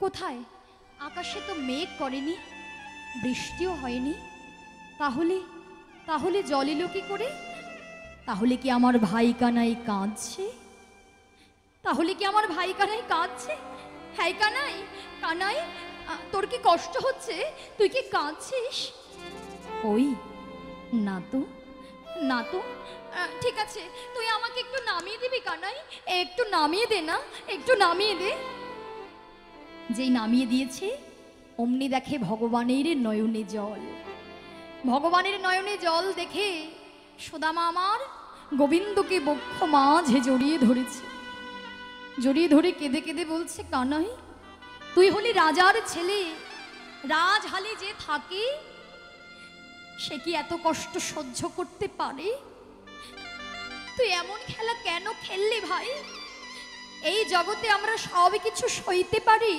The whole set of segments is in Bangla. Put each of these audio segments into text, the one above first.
কোথায়? আকাশে তো মেঘ করেনি, বৃষ্টিও হয়নি, তাহলে তাহলে জল এলো কি করে? তাহলে কি আমার ভাই কানাই কাঁদছে? তাহলে কি আমার ভাই কানাই কাঁদছে? হ্যাঁ কানাই, কানাই, তোর কি কষ্ট হচ্ছে? তুই কি কাঁদছিস? ওই না তো, না তো। ঠিক আছে, তুই আমাকে একটু নামিয়ে দিবি কানাই, একটু নামিয়ে দে না, একটু নামিয়ে দে। যেই নামিয়ে দিয়েছে অমনি দেখে ভগবানের নয়নে জল। ভগবানের নয়নে জল দেখে সুদামা আমার গোবিন্দকে বক্ষ মাঝে জড়িয়ে ধরেছে। জড়িয়ে ধরে কেঁদে কেঁদে বলছে, কানাই তুই হলি রাজার ছেলে, রাজহালে যে থাকে সে কি এত কষ্ট সহ্য করতে পারে? তুই এমন খেলা কেন খেললি ভাই? এই জগতে আমরা সব কিছু সইতে পারি,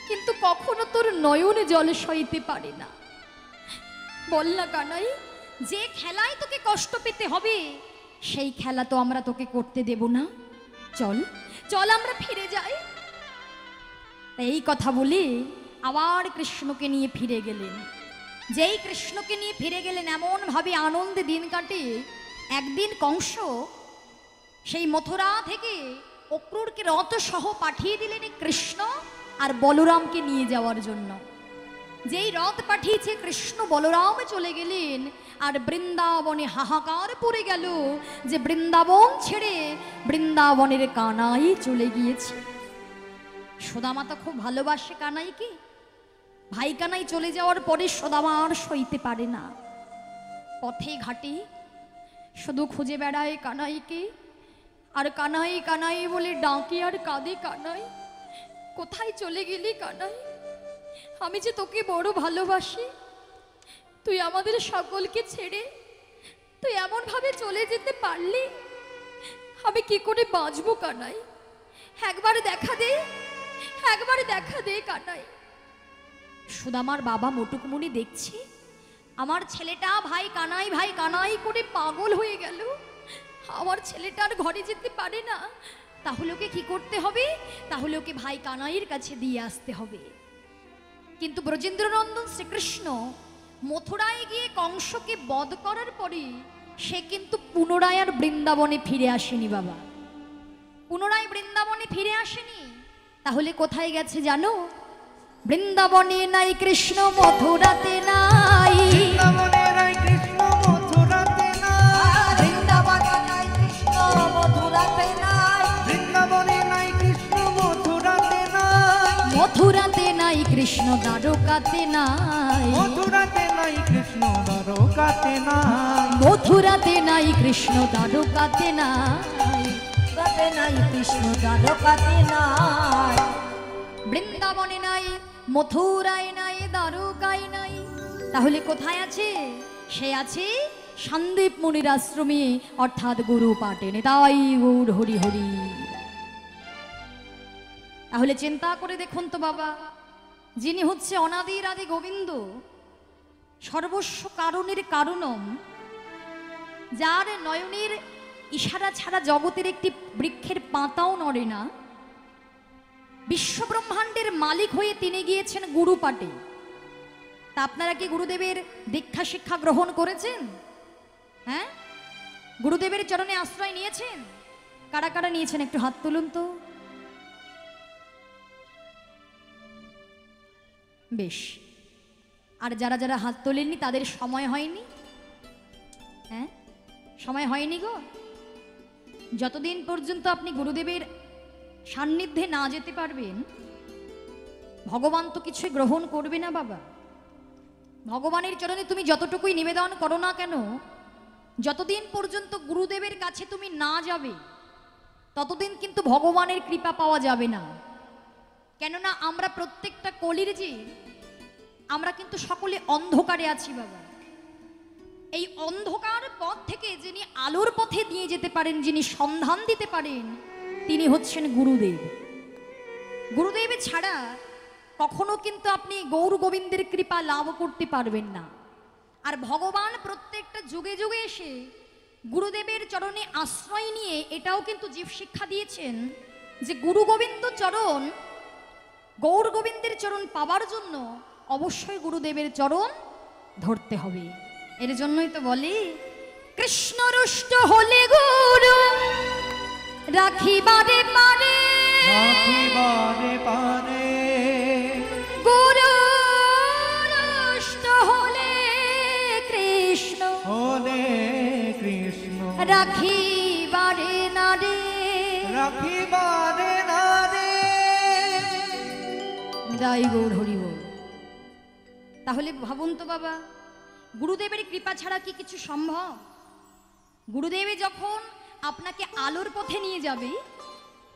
কিন্তু কখনো তোর নয়নে জলে সইতে পারি না। বল না কানাই, যে খেলায় তোকে কষ্ট পেতে হবে সেই খেলা তো আমরা তোকে করতে দেব না। চল চল আমরা ফিরে যাই। এই কথা বলে আবার কৃষ্ণকে নিয়ে ফিরে গেলেন। যেই কৃষ্ণকে নিয়ে ফিরে গেলেন এমন ভাবে আনন্দে দিন কাটে। একদিন কংস সেই মথুরা থেকে অক্রূরকে রথ সহ পাঠিয়ে দিলেন কৃষ্ণ আর বলরামকে নিয়ে যাওয়ার জন্য। যেই রথ পাঠিয়েছে কৃষ্ণ বলরাম চলে গেলেন, আর বৃন্দাবনে হাহাকার পড়ে গেল যে বৃন্দাবন ছেড়ে বৃন্দাবনের কানাই চলে গিয়েছে। সুদামা তো খুব ভালোবাসে কানাইকে। ভাই কানাই চলে যাওয়ার পরে সুদামা আর সইতে পারে না। পথে ঘাটে শুধু খুঁজে বেড়ায় কানাইকে, আর কানাই কানাই বলে ডাকে আর কাঁদে। কানাই কোথায় চলে গেলি কানাই? আমি যে তোকে বড় ভালোবাসি, তুই আমাদের সকলকে ছেড়ে তুই এমন ভাবে চলে যেতে পারলি, আমি কি করে বাঁচবো কানাই? একবার দেখা দে, একবার দেখা দে কানাই। সুদামার বাবা মোটুকমণি দেখছি আমার ছেলেটা ভাই কানাই করে পাগল হয়ে গেল। আমার ছেলেটার ঘরে যেতে পারে না, তাহলে ওকে কি করতে হবে? তাহলে ওকে ভাই কানাইয়ের কাছে দিয়ে আসতে হবে। কিন্তু ব্রজেন্দ্রনন্দন শ্রীকৃষ্ণ মথুরায় গিয়ে কংসকে বধ করার পরে সে কিন্তু পুনরায় আর বৃন্দাবনে ফিরে আসেনি বাবা। পুনরায় বৃন্দাবনে ফিরে আসেনি। তাহলে কোথায় গেছে জানো? বৃন্দাবনে নাই কৃষ্ণ, মথুরাতে নাই। বৃন্দাবনে নাই কৃষ্ণ, মথুরাতে নাই। বৃন্দাবনে নাই কৃষ্ণ, মথুরাতে নাই। বৃন্দাবনে নাই কৃষ্ণ, মথুরাতে নাই। মথুরাতে নাই কৃষ্ণ, দ্বারকাতে নাই। মথুরাতে নাই কৃষ্ণ, দ্বারকাতে নাই। মথুরাতে নাই কৃষ্ণ, দ্বারকাতে নাই। দ্বারকাতে নাই কৃষ্ণ, দ্বারকাতে নাই। বৃন্দাবনে নাই, মথুরায় নাই, দ্বারকায় নাই। তাহলে কোথায় আছে? সে আছে সন্দীপ মুনির আশ্রমে, অর্থাৎ গুরু পাটেনে। তাই গৌর হরি হরি। তাহলে চিন্তা করে দেখুন তো বাবা, যিনি হচ্ছে অনাদির আদি গোবিন্দ, সর্বস্ব কারণের কারণম, যার নয়নের ইশারা ছাড়া জগতের একটি বৃক্ষের পাতাও নড়ে না, বিশ্বব্রহ্মাণ্ডের মালিক হয়ে তিনি গিয়েছেন গুরু পাটে। তা আপনারা কি গুরুদেবের দীক্ষা শিক্ষা গ্রহণ করেছেন? হ্যাঁ, গুরুদেবের চরণে আশ্রয় নিয়েছেন? কারা কারা নিয়েছেন একটু হাত তুলুন তো। বেশ। আর যারা যারা হাত তোলেননি তাদের সময় হয়নি। হ্যাঁ, সময় হয়নি গো। যতদিন পর্যন্ত আপনি গুরুদেবের সান্নিধ্যে না যেতে পারবেন, ভগবান তো কিছুই গ্রহণ করবে না বাবা। ভগবানের চরণে তুমি যতটুকুই নিবেদন করো না কেন, যতদিন পর্যন্ত গুরুদেবের কাছে তুমি না যাবে ততদিন কিন্তু ভগবানের কৃপা পাওয়া যাবে না। কেননা আমরা প্রত্যেকটা কলির যে আমরা কিন্তু সকলে অন্ধকারে আছি বাবা। এই অন্ধকার পথ থেকে যিনি আলোর পথে নিয়ে যেতে পারেন, যিনি সন্ধান দিতে পারেন, তিনি হচ্ছেন গুরুদেব। গুরুদেব ছাড়া কখনো কিন্তু আপনি গৌর গোবিন্দের কৃপা লাভ করতে পারবেন না। আর ভগবান প্রত্যেকটা যুগে যুগে এসে গুরুদেবের চরণে আশ্রয় নিয়ে এটাও কিন্তু জীব শিক্ষা দিয়েছেন যে গুরু গোবিন্দ চরণ গৌর গোবিন্দের চরণ পাবার জন্য অবশ্যই গুরুদেবের চরণ ধরতে হবে। এর জন্যই তো বলে কৃষ্ণ রুষ্ট হলে গুরু রাখিবারে পারে, রাখিবারে পারে, গুরু রুষ্ট হলে কৃষ্ণ হলে কৃষ্ণ রাখিবারে না রে, রাখিবারে না রে। জয় গৌর হরি বল। তাহলে ভাবুন তো বাবা, গুরুদেবের কৃপা ছাড়া কি কিছু সম্ভব? গুরুদেবে যখন আপনাকে আলোর পথে নিয়ে যাবে,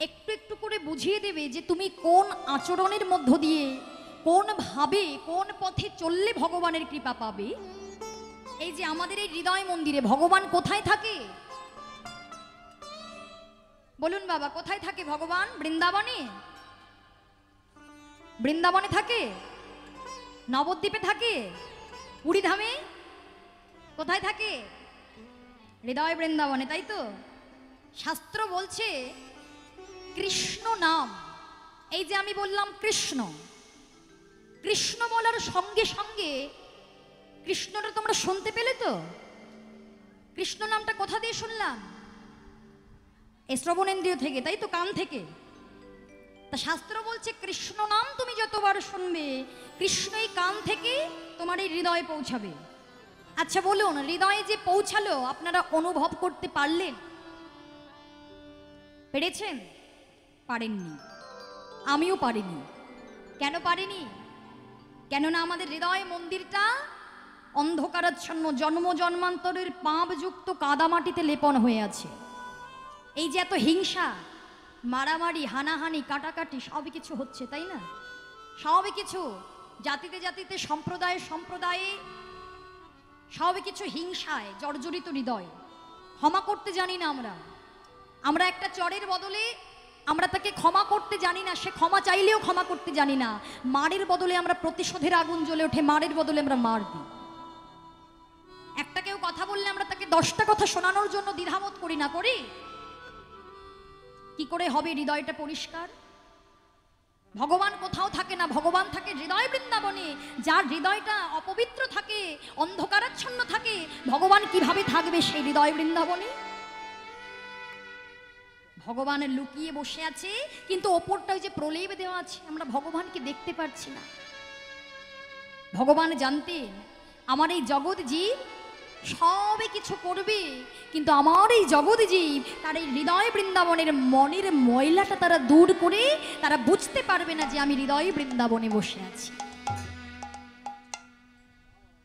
একটু একটু করে বুঝিয়ে দেবে যে তুমি কোন আচরণের মধ্য দিয়ে, কোন ভাবে, কোন পথে চললে ভগবানের কৃপা পাবে। এই যে আমাদের এই হৃদয় মন্দিরে ভগবান কোথায় থাকে বলুন বাবা? কোথায় থাকে ভগবান? বৃন্দাবনে? বৃন্দাবনে থাকে? নবদ্বীপে থাকে? পুরীধামে? কোথায় থাকে? হৃদয় বৃন্দাবনে, তাই তো? শাস্ত্র বলছে কৃষ্ণ নাম, এই যে আমি বললাম কৃষ্ণ, কৃষ্ণ বলার সঙ্গে সঙ্গে কৃষ্ণটা তোমরা শুনতে পেলে তো? কৃষ্ণ নামটা কোথা দিয়ে শুনলাম? এই শ্রবণেন্দ্রিয় থেকে, তাই তো? কান থেকে। তা শাস্ত্র বলছে কৃষ্ণ নাম তুমি যতবার শুনবে, কৃষ্ণ এই কান থেকে তোমার এই হৃদয়ে পৌঁছাবে। আচ্ছা বলুন, হৃদয়ে যে পৌঁছালো আপনারা অনুভব করতে পারলেন? পেরেছেন? পারেননি। আমিও পারিনি। কেন পারিনি? কেননা আমাদের হৃদয় মন্দিরটা অন্ধকারাচ্ছন্ন, জন্ম জন্মান্তরের পাপযুক্ত কাদামাটিতে লেপন হয়ে আছে। এই যে এত হিংসা, মারামারি, হানাহানি, কাটাকাটি সবই কিছু হচ্ছে, তাই না? সবই কিছু জাতিতে জাতিতে, সম্প্রদায়ে সম্প্রদায়ে, সবই কিছু হিংসায় জর্জরিত হৃদয়। ক্ষমা করতে জানি না আমরা। আমরা একটা চরের বদলে আমরা তাকে ক্ষমা করতে জানি না, সে ক্ষমা চাইলেও ক্ষমা করতে জানি না। মারের বদলে আমরা প্রতিশোধের আগুন জ্বলে ওঠে, মারের বদলে আমরা মার দিই। একটা কেউ কথা বললে আমরা তাকে 10টা কথা শোনানোর জন্য দ্বিধাবোধ করি না, করি? কি করে হবে হৃদয়টা পরিষ্কার? ভগবান কোথাও থাকে না, ভগবান থাকে হৃদয় বৃন্দাবনে। যার হৃদয়টা অপবিত্র থাকে, অন্ধকারাচ্ছন্ন থাকে, ভগবান কিভাবে থাকবে সেই হৃদয় বৃন্দাবনে? ভগবান লুকিয়ে বসে আছে, কিন্তু ওপরটা ওই যে প্রলেপ দেওয়া আছে, আমরা ভগবানকে দেখতে পাচ্ছি না। ভগবান জানতেন আমার এই জগৎ জীব সবে কিছু করবে, কিন্তু আমার এই জগৎ জীব তার এই হৃদয় বৃন্দাবনের মনের ময়লাটা তারা দূর করে তারা বুঝতে পারবে না যে আমি হৃদয় বৃন্দাবনে বসে আছি।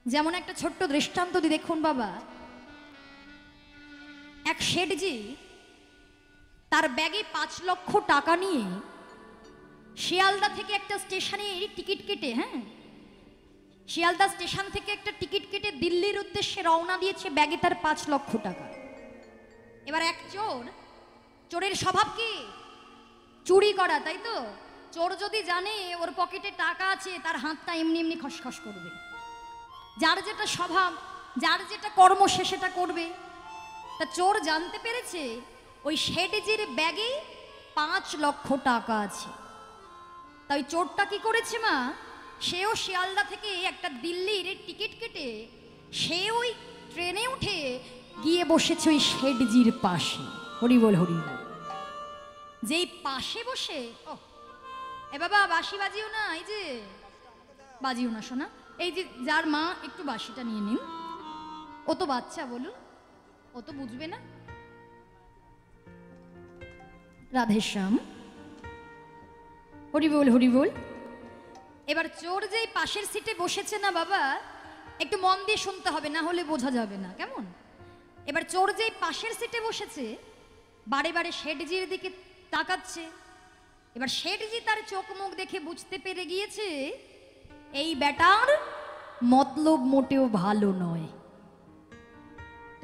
যেমন একটা ছোট্ট দৃষ্টান্ত দিয়ে দেখুন বাবা, এক শেঠজি তার ব্যাগে 5 লক্ষ টাকা নিয়ে শিয়ালদা থেকে একটা স্টেশনে টিকিট কেটে, শিয়ালদা স্টেশন থেকে একটা টিকিট কেটে দিল্লির উদ্দেশ্যে রওনা দিয়েছে, ব্যাগে তার 5 লক্ষ টাকা। এবার এক চোর, চোরের স্বভাব কি? চুরি করা, তাই তো? চোর যদি জানে ওর পকেটে টাকা আছে, তার হাতটা এমনি এমনি খসখস করবে। যার যেটা স্বভাব, যার যেটা কর্ম, সে সেটা করবে। তা চোর জানতে পেরেছে ওই শেঠজির ব্যাগে 5 লক্ষ টাকা আছে। তাই চোরটা কি করেছে মা, সেও শিয়ালদা থেকে একটা দিল্লির টিকিট কেটে সে ওই ট্রেনে উঠে গিয়ে বসেছে ওই শেঠজির পাশে। হরিবল হরিবল। যেই পাশে বসে, ও এ বাবা বাঁশি বাজিও না, এই যে বাজিও না শোনা, এই যে যার মা একটু বাঁশিটা নিয়ে নিন। ও তো বাচ্চা, বলুন, ও তো বুঝবে না। রাধেশ্যাম, হরিবল হরিবল। এবার চোর যেই পাশের সিটে বসেছে না বাবা, একটু মন দিয়ে শুনতে হবে, না হলে বোঝা যাবে না, কেমন? এবার চোর যেই পাশের সিটে বসেছে, বারে বারে শেঠজির দিকে তাকাচ্ছে। এবার শেঠজি তার চোখ মুখ দেখে বুঝতে পেরে গিয়েছে এই বেটার মতলব মোটেও ভালো নয়।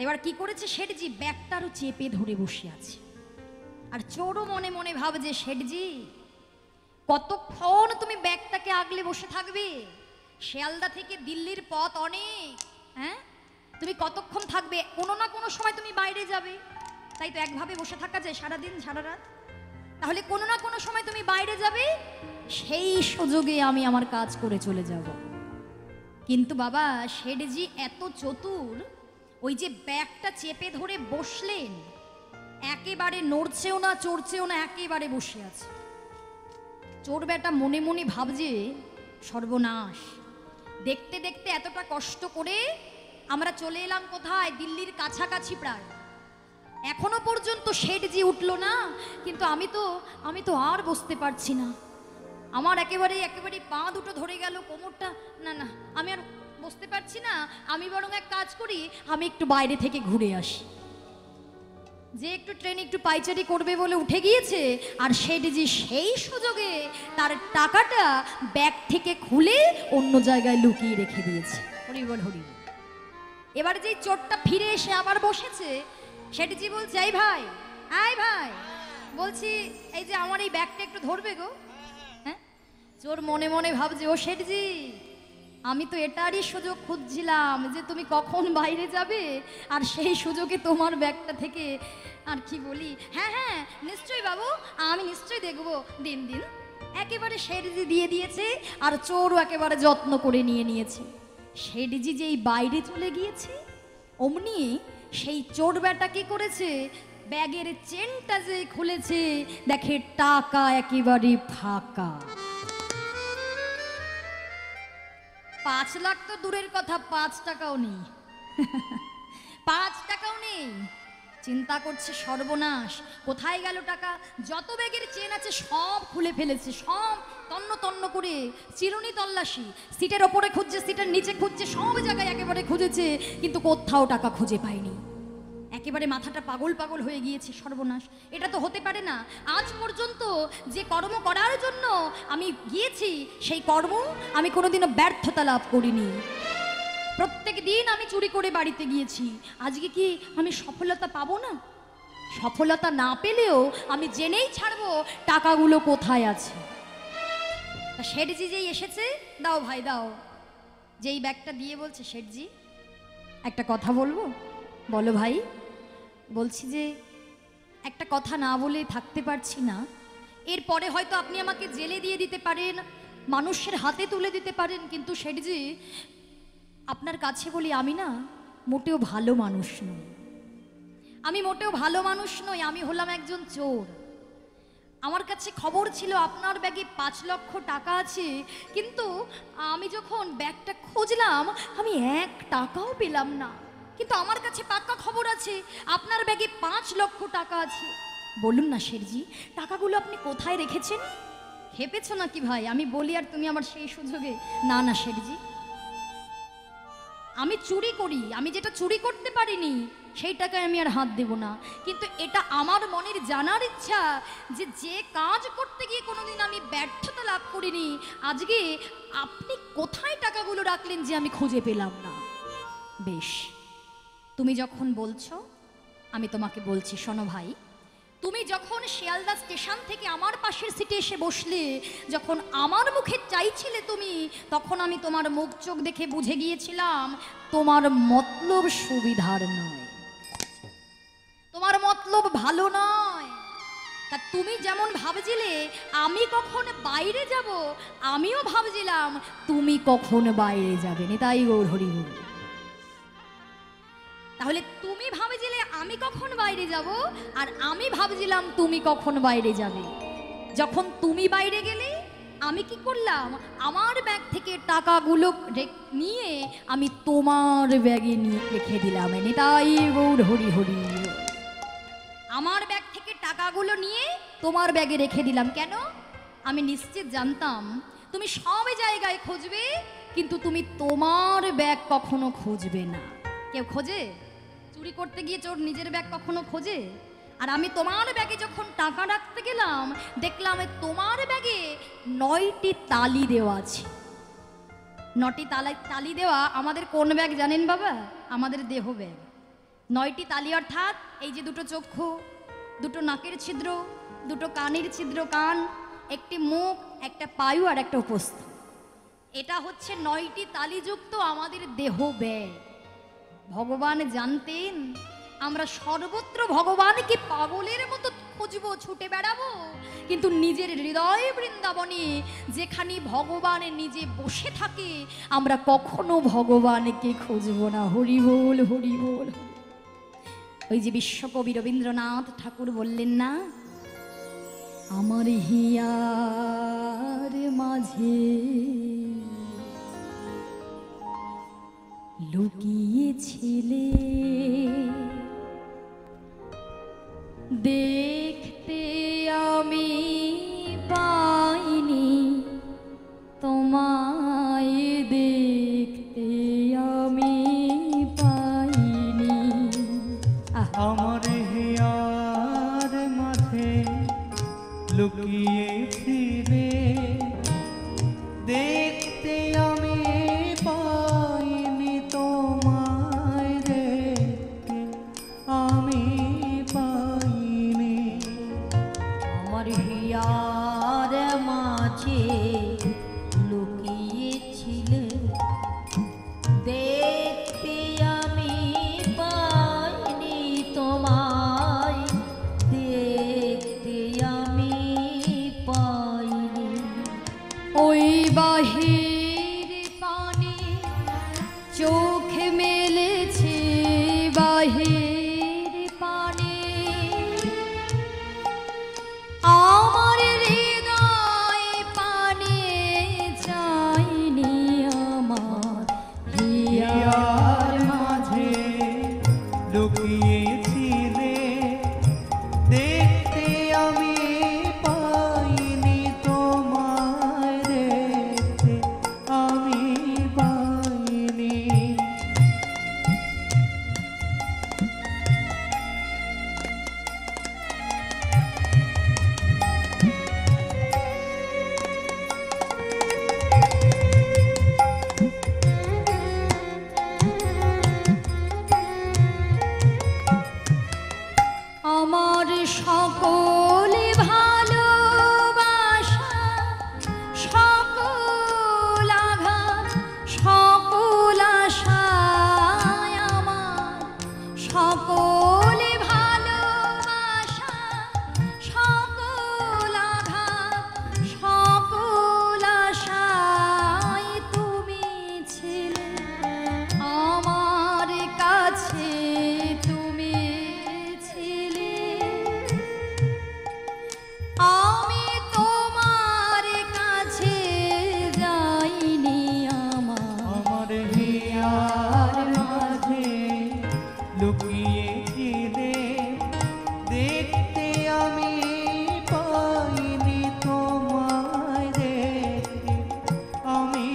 এবার কি করেছে শেঠজি, ব্যাগটারও চেপে ধরে বসে আছে। আর চোরও মনে মনে ভাবছে, শেঠজি কতক্ষণ তুমি ব্যাগটাকে আগলে বসে থাকবে? শিয়ালদা থেকে দিল্লির পথ অনেক, তুমি কতক্ষণ থাকবে? কোনো না কোনো সময় তুমি বাইরে যাবে, তাই তো একভাবে বসে থাকা যায় সারাদিন সারা রাত? তাহলে কোনো না কোনো সময় তুমি বাইরে যাবে, সেই সুযোগে আমি আমার কাজ করে চলে যাব। কিন্তু বাবা শেঠজি এত চতুর, ওই যে ব্যাগটা চেপে ধরে বসলেন, একেবারে নড়ছেও না চড়ছেও না, একেবারে বসে আছে। চোর বেটা মনে মনে ভাবছে সর্বনাশ, দেখতে দেখতে এতটা কষ্ট করে আমরা চলে এলাম কোথায়, দিল্লির কাছাকাছি প্রায়, এখনো পর্যন্ত শেঠজি উঠলো না, কিন্তু আমি তো আর বসতে পারছি না, আমার একেবারে পা দুটো ধরে গেল, কোমরটা, না না আমি আর বসতে পারছি না, আমি বরং এক কাজ করি, আমি একটু বাইরে থেকে ঘুরে আসি। যে একটু ট্রেনে একটু পাইচারি করবে বলে উঠে গিয়েছে, আর শেঠজি সেই সুযোগে তার টাকাটা ব্যাগ থেকে খুলে অন্য জায়গায় লুকিয়ে রেখে দিয়েছে। হরি বল হরি বল। এবার যেই চোরটা ফিরে এসে আবার বসেছে, শেঠজি বলছে, এই ভাই, আয় ভাই, বলছি এই যে আমার এই ব্যাগটা একটু ধরবে গো। হ্যাঁ, চোর মনে মনে ভাবছে, ও শেঠজি, আমি তো এটারই সুযোগ খুঁজছিলাম যে তুমি কখন বাইরে যাবে, আর সেই সুযোগে তোমার ব্যাগটা থেকে আর কি বলি, হ্যাঁ হ্যাঁ নিশ্চয়ই বাবু, আমি নিশ্চয়ই দেখবো, দিন দিন। একেবারে শেঠজি দিয়ে দিয়েছে, আর চোরও একেবারে যত্ন করে নিয়ে নিয়েছে। শেঠজি যেই বাইরে চলে গিয়েছে, অমনি সেই চোর বেটা কি করেছে, ব্যাগের চেনটা যে খুলেছে, দেখে টাকা একেবারে ফাঁকা। 5 লাখ তো দূরের কথা, 5 টাকাও নেই। 5 টাকাও নেই। চিন্তা করছে সর্বনাশ, কোথায় গেল টাকা, যত ব্যাগের চেন আছে সব খুলে ফেলেছে, সব তন্ন তন্ন করে চিরুনি তল্লাশি, সিটের ওপরে খুঁজছে, সিটের নিচে খুঁজছে, সব জায়গায় একেবারে খুঁজেছে, কিন্তু কোথাও টাকা খুঁজে পায়নি। একেবারে মাথাটা পাগল পাগল হয়ে গিয়েছে, সর্বনাশ, এটা তো হতে পারে না, আজ পর্যন্ত যে কর্ম করার জন্য আমি গিয়েছি, সেই কর্ম আমি কোনোদিনও ব্যর্থতা লাভ করিনি। প্রত্যেক দিন আমি চুরি করে বাড়িতে গিয়েছি, আজকে কি আমি সফলতা পাবো না? সফলতা না পেলেও আমি জেনেই ছাড়বো টাকাগুলো কোথায় আছে। তা শেঠজি যেই এসেছে, দাও ভাই দাও, যেই ব্যাগটা দিয়ে বলছে, শেঠজি একটা কথা বলবো। বলো ভাই। বলছি যে একটা কথা না বলে থাকতে পারছি না, এরপরে হয়তো আপনি আমাকে জেলে দিয়ে দিতে পারেন, মানুষের হাতে তুলে দিতে পারেন, কিন্তু শেঠজি আপনার কাছে বলি, আমি না মোটেও ভালো মানুষ নই, আমি মোটেও ভালো মানুষ নই, আমি হলাম একজন চোর। আমার কাছে খবর ছিল আপনার ব্যাগে 5 লক্ষ টাকা আছে, কিন্তু আমি যখন ব্যাগটা খুঁজলাম আমি 1 টাকাও পেলাম না, কিন্তু আমার কাছে পাক্কা খবর আছে আপনার ব্যাগে 5 লক্ষ টাকা আছে। বলুন না শেঠজি, টাকাগুলো আপনি কোথায় রেখেছেন? খেপেছো নাকি ভাই? আমি বলি আর তুমি আমার সেই সুযোগে, না না শেঠজি, আমি চুরি করি, আমি যেটা চুরি করতে পারিনি সেই টাকায় আমি আর হাত দেব না, কিন্তু এটা আমার মনের জানার ইচ্ছা যে যে কাজ করতে গিয়ে কোনোদিন আমি ব্যর্থতা লাভ করিনি, আজকে আপনি কোথায় টাকাগুলো রাখলেন যে আমি খুঁজে পেলাম না। বেশ, তুমি যখন বলছো আমি তোমাকে বলছি, শোনো ভাই, তুমি যখন শিয়ালদা স্টেশন থেকে আমার পাশের সিটে এসে বসলে, যখন আমার মুখে চাইছিলে তুমি, তখন আমি তোমার মুখ চোখ দেখে বুঝে গিয়েছিলাম তোমার মতলব সুবিধার নয়, তোমার মতলব ভালো নয়। তা তুমি যেমন ভাবছিলে আমি কখন বাইরে যাব, আমিও ভাবছিলাম তুমি কখন বাইরে যাবে, নিতাই গৌর হরি বল। তাহলে তুমি ভাবছিলে আমি কখন বাইরে যাব, আর আমি ভাবছিলাম তুমি কখন বাইরে যাবে। যখন তুমি বাইরে গেলে আমি কি করলাম, আমার ব্যাগ থেকে টাকাগুলো নিয়ে আমি তোমার ব্যাগে নিয়ে রেখে দিলাম, নিতাই গৌর হরি হরি। আমার ব্যাগ থেকে টাকাগুলো নিয়ে তোমার ব্যাগে রেখে দিলাম, কেন? আমি নিশ্চিত জানতাম তুমি সব জায়গায় খুঁজবে, কিন্তু তুমি তোমার ব্যাগ কখনো খুঁজবে না। কেউ খোঁজে? চুরি করতে গিয়ে চোর নিজের ব্যাগ কখনো খোঁজে? আর আমি তোমার ব্যাগে যখন টাকা রাখতে গেলাম, দেখলাম তোমার ব্যাগে 9টি তালি দেওয়া আছে। 9টি তালি দেওয়া আমাদের কোন ব্যাগ জানেন বাবা? আমাদের দেহ ব্যাগ। 9টি তালি অর্থাৎ এই যে 2টো চক্ষু, 2টো নাকের ছিদ্র, 2টো কানের ছিদ্র, কান, একটি মুখ, একটা পায়ু আর একটা উপস্থ, এটা হচ্ছে 9টি তালিযুক্ত আমাদের দেহ ব্যাগ। ভগবান জানতেন আমরা সর্বত্র ভগবানকে পাগলের মতো খুঁজবো, ছুটে বেড়াবো, কিন্তু নিজের হৃদয় বৃন্দাবনে যেখানে ভগবান নিজে বসে থাকে আমরা কখনো ভগবানকে খুঁজবো না। হরি বল, হরি বল। ওই যে বিশ্বকবি রবীন্দ্রনাথ ঠাকুর বললেন না, আমার হিয়ার মাঝে লুকিয়েছিলে, দেখতে আমি পাইনি তোমায়, দেখতে আমি পাইনি। আমার হিয়ার মাঝে লুকিয়েছিলে, দেখতে আমি পাইনি তোমায়, দেখতে আমি পাইনি। আমার হিয়ার মাঝে লুকিয়েছিলে, দেখতে আমি পাইনি তোমায়, দেখতে আমি পাইনি। ওই বাহির পানে চোখ মেলেছে, বাহির পানে আমার হৃদয় পানে চাইনি, আমার হিয়ার মাঝে লুকিয়েছিলে, দেখতে আমি পাইনি তোমায়, দেখতে আমি পাইনি। আমার সকল ভালোবাসা, সকল আঘাত, সকল আশায়, আমার সকল ভালোবাসা, সকল আঘাত, সকল আশায় তুমি ছিলে আমার কাছে, তুমি ছিলে। আমি তোমার কাছে যাইনি, আমার হিয়ার মাঝে লুকিয়েছিলে, দেখতে আমি পাইনি তোমায়, দেখতে আমি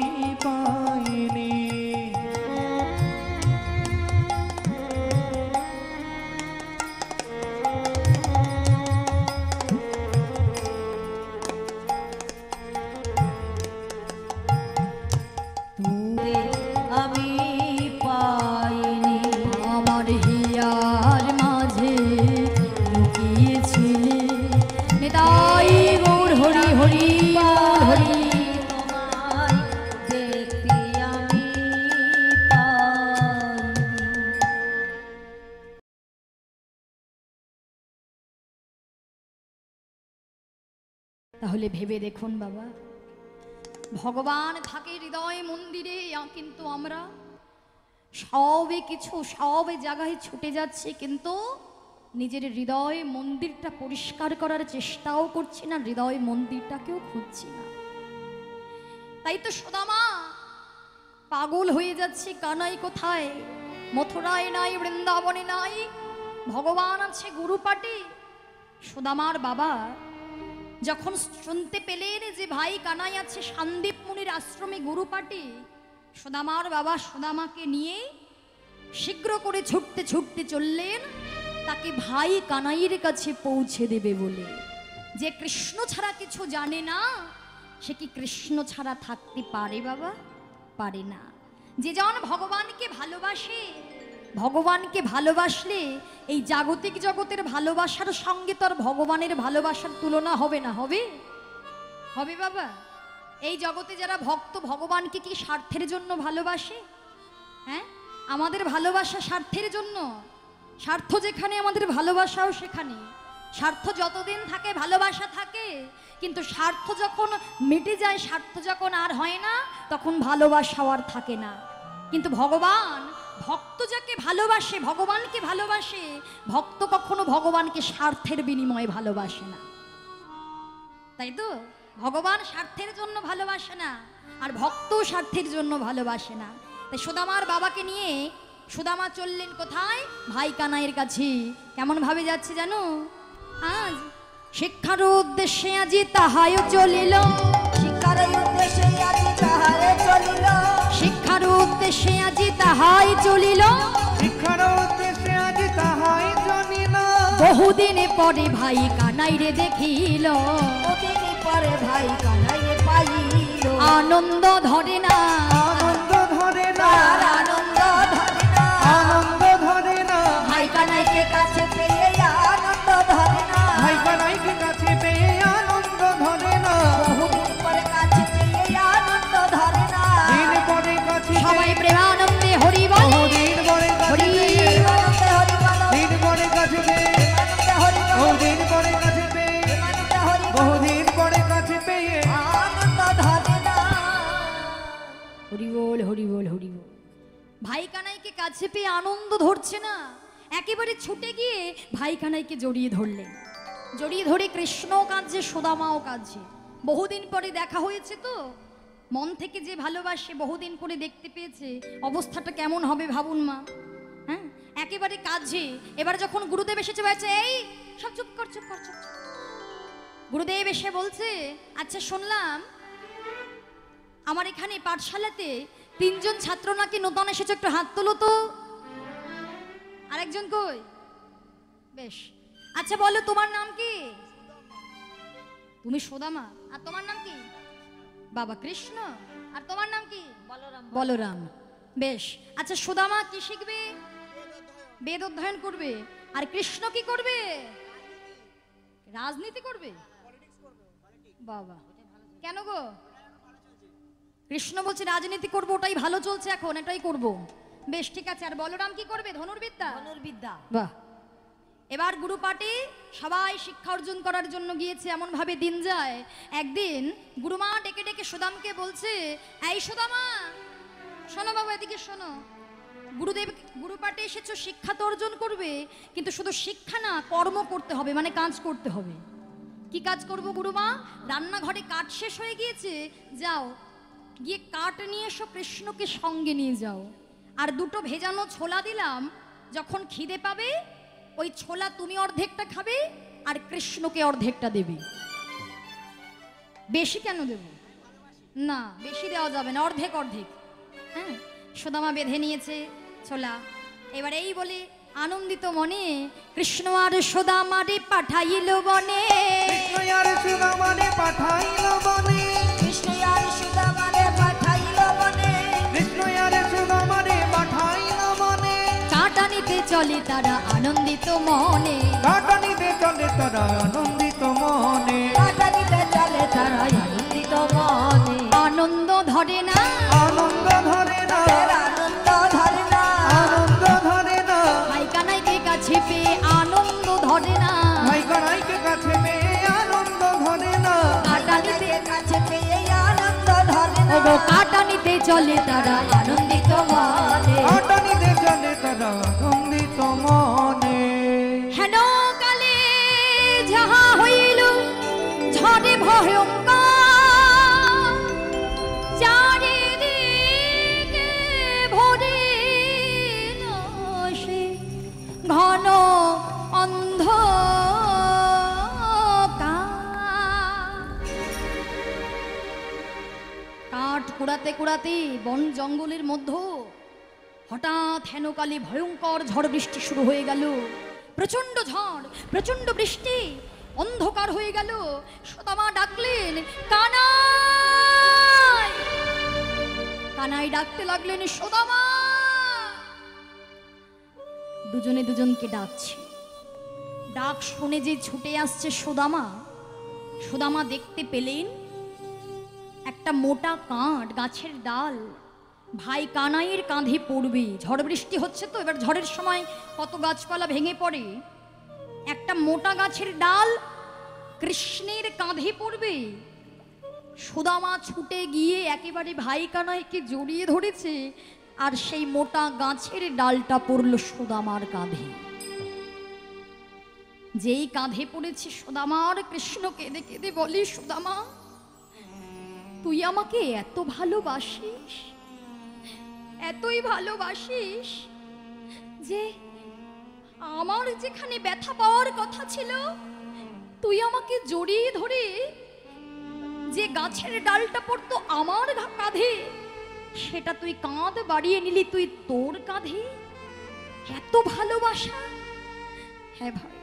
পাইনি। দূরে আমি পাইনি। আমার হিয়ার মাঝে লুকিয়েছিলে, নিতাই গৌর হরি হরি বল, হরি। তোমায় দেখতে আমি পাইনি। তাহলে ভেবে দেখুন বাবা, ভগবান থাকে হৃদয় মন্দিরে, কিন্তু আমরা সবে কিছু সব জায়গায় ছুটে যাচ্ছি, কিন্তু নিজের হৃদয় মন্দিরটা পরিষ্কার করার চেষ্টাও করছি না, হৃদয় মন্দিরটাকেও খুঁজছি না। তাই তো সুদামা পাগল হয়ে যাচ্ছে, কানাই কোথায়, মথুরায় নাই, বৃন্দাবনে নাই, ভগবান আছে গুরুপাটে। সুদামার বাবা যখন শুনতে পেলেন যে ভাই কানাই আছে সন্দীপ মুনির আশ্রমে গুরুপাটে, সুদামার বাবা সুদামাকে নিয়ে শীঘ্র করে ছুটতে ছুটতে চললেন তাকে ভাই কানাইয়ের কাছে পৌঁছে দেবে বলে। যে কৃষ্ণ ছাড়া কিছু জানে না সে কি কৃষ্ণ ছাড়া থাকতে পারে বাবা? পারে না। যে জন ভগবানকে ভালোবাসে, ভগবানকে ভালোবাসলে এই জাগতিক জগতের ভালোবাসার সঙ্গে তো আর ভগবানের ভালোবাসার তুলনা হবে না। হবে? হবে বাবা? এই জগতে যারা ভক্ত ভগবানকে কি স্বার্থের জন্য ভালোবাসে? হ্যাঁ, আমাদের ভালোবাসা স্বার্থের জন্য। স্বার্থ যেখানে আমাদের ভালোবাসাও সেখানে। স্বার্থ যতদিন থাকে ভালোবাসা থাকে, কিন্তু স্বার্থ যখন মিটে যায়, স্বার্থ যখন আর হয় না, তখন ভালোবাসা আর থাকে না। কিন্তু ভগবান, ভক্ত যাকে ভালোবাসে, ভগবানকে ভালোবাসে, ভক্ত কখনো ভগবানকে স্বার্থের বিনিময়ে ভালোবাসে না। তাই তো ভগবান স্বার্থের জন্য ভালোবাসে না, আর ভক্ত স্বার্থের জন্য ভালোবাসে না। তাই সুদামার বাবাকে নিয়ে সুদামা চললেন কোথায়? ভাই কানাইয়ের কাছে। কেমন ভাবে যাচ্ছে জানো? আজ শিক্ষার উদ্দেশ্যে আজি তাহাই চলিল, শিক্ষার উদ্দেশ্যে আজি তাহারে চলিল, শিক্ষার উদ্দেশ্যে আজি তাহাই চলিল, শিক্ষার উদ্দেশ্যে আজ তাহাই চলিল। বহুদিন পরে ভাই কানাইরে দেখিল, অতিথি পরে ভাই কানাইয়ে পাইল, আনন্দ ধরে না, আনন্দ ধরে না, তার আনন্দ ধরে না, আনন্দ ধরে না। ভাই কানাইকে কাছে পেয়ে আনন্দ ধরে না, ভাই কানাইকে কাছে পেয়ে আনন্দ ধরে না। বহুদিন পরে কাছে পেয়ে আনন্দ ধরে না, দিন পরে কাছে সবাই প্রেমানন্দে হরি বলে, দিন পরে কাছে হরি পেয়ে, আনন্দে হরি বলো, দিন পরে কাছে পেয়ে, আনন্দে হরি বলো, বহুদিন পরে কাছে পেয়ে, আনন্দে হরি বলো, বহুদিন পরে কাছে পেয়ে। আনন্দ ধরে না। হরি বল, হরি বল, হরি বল। ভাই কানাইকে কাছে পেয়ে আনন্দ ধরছে না, একেবারে ছুটে গিয়ে ভাই কানাইকে জড়িয়ে ধরলেন। জড়িয়ে ধরে কৃষ্ণও কাঁদছে, সুদামাও কাঁদছে। বহুদিন পরে দেখা হয়েছে তো, মন থেকে যে ভালোবাসে, বহুদিন পরে দেখতে পেয়েছে, অবস্থাটা কেমন হবে ভাবুন মা। হ্যাঁ, একেবারে কাঁদছে। এবার যখন গুরুদেব এসেছে বলছে, এই সব চুপ কর, চুপ কর, চুপ কর। গুরুদেব এসে বলছে, আচ্ছা শুনলাম আমার এখানে পাঠশালাতে 3 জন ছাত্র নাকি নতুন এসেছে, একটু হাত তোলো তো। আরেকজন কই? বেশ, আচ্ছা বলো তোমার নাম কি? তুমি সুদামা। আর তোমার নাম কি? বাবা কৃষ্ণ। আর তোমার নাম কি? বলরাম। বলরাম। বেশ, আচ্ছা সুদামা কি শিখবে? বেদ অধ্যয়ন করবে। আর কৃষ্ণ কি করবে? রাজনীতি করবে। বাবা, কেন গো? কৃষ্ণ বলছে রাজনীতি করবো, ওটাই ভালো চলছে এখন, এটাই করব। বেশ ঠিক আছে। আর বলরাম কি করবে? ধনুর্বিদ্যা। ধনুর্বিদ্যা। বাহ। এবার গুরু পাঠে সবাই শিক্ষা অর্জন করার জন্য গিয়েছে, এমন ভাবে দিন যায়। একদিন গুরুমা ডেকে ডেকে সুদামকে বলছে, এই সুদামা শোনো বাবা, এদিকে শোনো। গুরুদেব গুরু পাঠে এসেছো, শিক্ষা তো অর্জন করবে, কিন্তু শুধু শিক্ষা না, কর্ম করতে হবে, মানে কাজ করতে হবে। কি কাজ করব গুরুমা? রান্নাঘরে কাঠ শেষ হয়ে গিয়েছে, যাও গিয়ে কাঠ নিয়ে এসো, কৃষ্ণকে সঙ্গে নিয়ে যাও। আর 2টো ভেজানো ছোলা দিলাম, যখন খিদে পাবে ওই ছোলা তুমি অর্ধেকটা খাবে, আর কৃষ্ণকে অর্ধেকটা দেবে। বেশি কেন দেব? না, বেশি দেওয়া যাবে না, অর্ধেক অর্ধেক। হ্যাঁ, সুদামা বেঁধে নিয়েছে ছোলা। এবার এই বলে আনন্দিত মনে কৃষ্ণ আর সুদামারে পাঠাইল বনে, কৃষ্ণ আর সুদামারে পাঠাইল বনে, কৃষ্ণ আর সুদামারে পাঠাইল বনে, কৃষ্ণ আর সুদামারে পাঠাইল বনে। কাঁটা নিতে চলে তারা আনন্দিত মনে, কাঁটা নিতে চলে তারা আনন্দিত মনে, কাঁটা নিতে চলে তারা আনন্দিত মনে, আনন্দ ধরে না, আনন্দ ধরে না, তাদের আনন্দ ধরে না, আনন্দ ধরে না। ভাই কানাইকে কাছে পেয়ে আনন্দ ধরে না, ভাই কানাইকে কাছে পেয়ে আনন্দ ধরে না, কাঁটা নিতে তাদের কাছে পেয়ে আনন্দ ধরে না, ওগো কাঁটা নিতে চলে তারা আনন্দিত মনে। কাঁটা নিতে চলে তারা আনন্দিত মনে। হেন কালে যাহা হইল ঝড়ে ভয়ঙ্কর, চারিদিকে ভরিল সে ঘন অন্ধকার। কাঠ কুড়াতে কুড়াতে বন জঙ্গলের মধ্যে হঠাৎ হেনকালে ভয়ঙ্কর ঝড় বৃষ্টি শুরু হয়ে গেল। প্রচন্ড ঝড়, প্রচন্ড বৃষ্টি, অন্ধকার হয়ে গেল। সুদামা ডাকলেন, কানাই। কানাই ডাকতে লাগলেন, সুদামা। দুজনে দুজনকে ডাকছে। ডাক শুনে যে ছুটে আসছে সুদামা, সুদামা দেখতে পেলেন একটা মোটা কাঠ, গাছের ডাল ভাই কানাইয়ের কাঁধে পড়বে। ঝড় বৃষ্টি হচ্ছে তো, এবার ঝড়ের সময় কত গাছপালা ভেঙে পড়ে। একটা মোটা গাছের ডাল কৃষ্ণের কাঁধে পড়বে। সুদামা ছুটে গিয়ে একেবারে ভাই কানাইকে জড়িয়ে ধরেছে, আর সেই মোটা গাছের ডালটা পড়ল সুদামার কাঁধে। যেই কাঁধে পড়েছে সুদামার, কৃষ্ণ কেঁদে কেঁদে বলে, সুদামা তুই আমাকে এত ভালোবাসিস, এতই ভালোবাসিস যে আমার যেখানে ব্যথা পাওয়ার কথা ছিল, তুই আমাকে জড়িয়ে ধরে যে গাছের ডালটা পড়তো আমার কাঁধে, সেটা তুই কাঁধ বাড়িয়ে নিলি তুই তোর কাঁধে। এত ভালোবাসা! হ্যাঁ ভাই,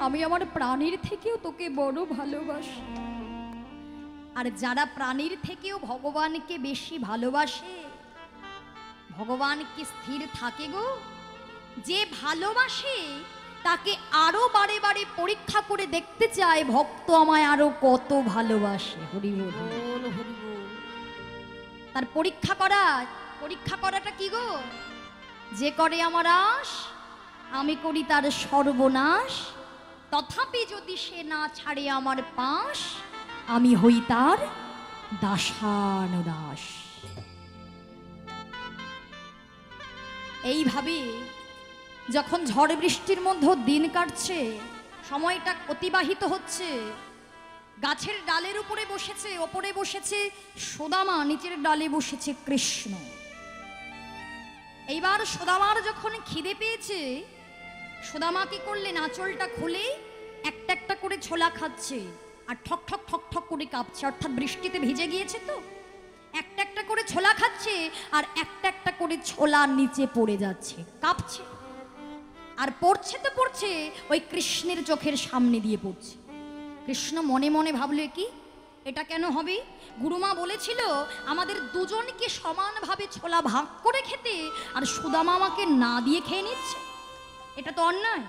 আমি আমার প্রাণীর থেকেও তোকে বড় ভালোবাসি। আর যারা প্রাণীর থেকেও ভগবানকে বেশি ভালোবাসে, ভগবান কি স্থির থাকে গো? যে ভালোবাসে তাকে আরো বারে বারে পরীক্ষা করে দেখতে চায়, ভক্ত আমায় আরো কত ভালোবাসে। হরি বল, হরি বল। তার পরীক্ষা করাটা কি গো? যে করে আমার আশ, আমি করি তার সর্বনাশ, তথাপি যদি সে না ছাড়ে আমার পাশ, আমি হই তার দাসানুদাস। এইভাবে যখন ঝড় বৃষ্টির মধ্যে দিন কাটছে, সময়টা অতিবাহিত হচ্ছে, গাছের ডালের উপরে বসেছে, ওপরে বসেছে সুদামা, নিচের ডালে বসেছে কৃষ্ণ। এইবার সুদামার যখন খিদে পেয়েছে, সুদামা কি করলেন, আঁচলটা খুলে একটা একটা করে ছোলা খাচ্ছে, আর ঠক ঠক ঠক ঠক করে কাঁপছে, অর্থাৎ বৃষ্টিতে ভিজে গিয়েছে তো, একটা একটা করে ছোলা খাচ্ছে, আর একটা একটা করে ছোলা নিচে পড়ে যাচ্ছে, কাঁপছে। আর পড়ছে তো পড়ছে, ওই কৃষ্ণের চোখের সামনে দিয়ে পড়ছে। কৃষ্ণ মনে মনে ভাবলে, কি এটা কেন হবে? গুরুমা বলেছিল আমাদের দুজনকে সমানভাবে ছোলা ভাগ করে খেতে, আর সুদামা আমাকে না দিয়ে খেয়ে নিচ্ছে, এটা তো অন্যায়।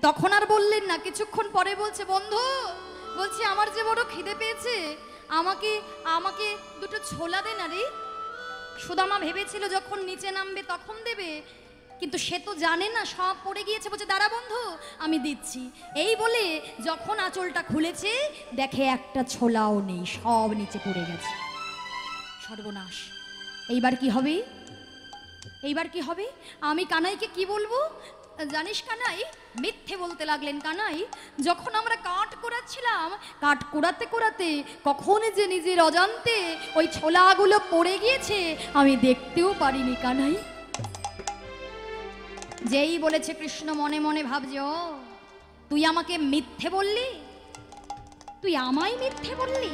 তখন আর বললেন না, কিছুক্ষণ পরে বলছে, বন্ধু বলছি আমার যে বড় খিদে পেয়েছে, আমাকে আমাকে দুটো ছোলা দে না রে। সুদামা ভেবেছিল যখন নিচে নামবে তখন দেবে, কিন্তু সে তো জানে না সব পড়ে গিয়েছে। বলছে, দাঁড়া বন্ধু, আমি দিচ্ছি। এই বলে যখন আঁচলটা খুলেছে, দেখে একটা ছোলাও নেই, সব নিচে পড়ে গেছে। সর্বনাশ! এইবার কি হবে? এইবার কি হবে? আমি কানাইকে কি বলবো? জানিস কানাই, মিথ্যে বলতে লাগলেন কানাই। যখন আমরা কাঠ কুড়াচ্ছিলাম, কাঠ কুড়াতে কুড়াতে কখন যে নিজের অজান্তে ওই ছোলাগুলো পড়ে গিয়েছে, আমি দেখতেও পারিনি কানাই। যেই বলেছে, কৃষ্ণ মনে মনে ভাবছে, ও তুই আমাকে মিথ্যে বললি, তুই আমায় মিথ্যে বললি।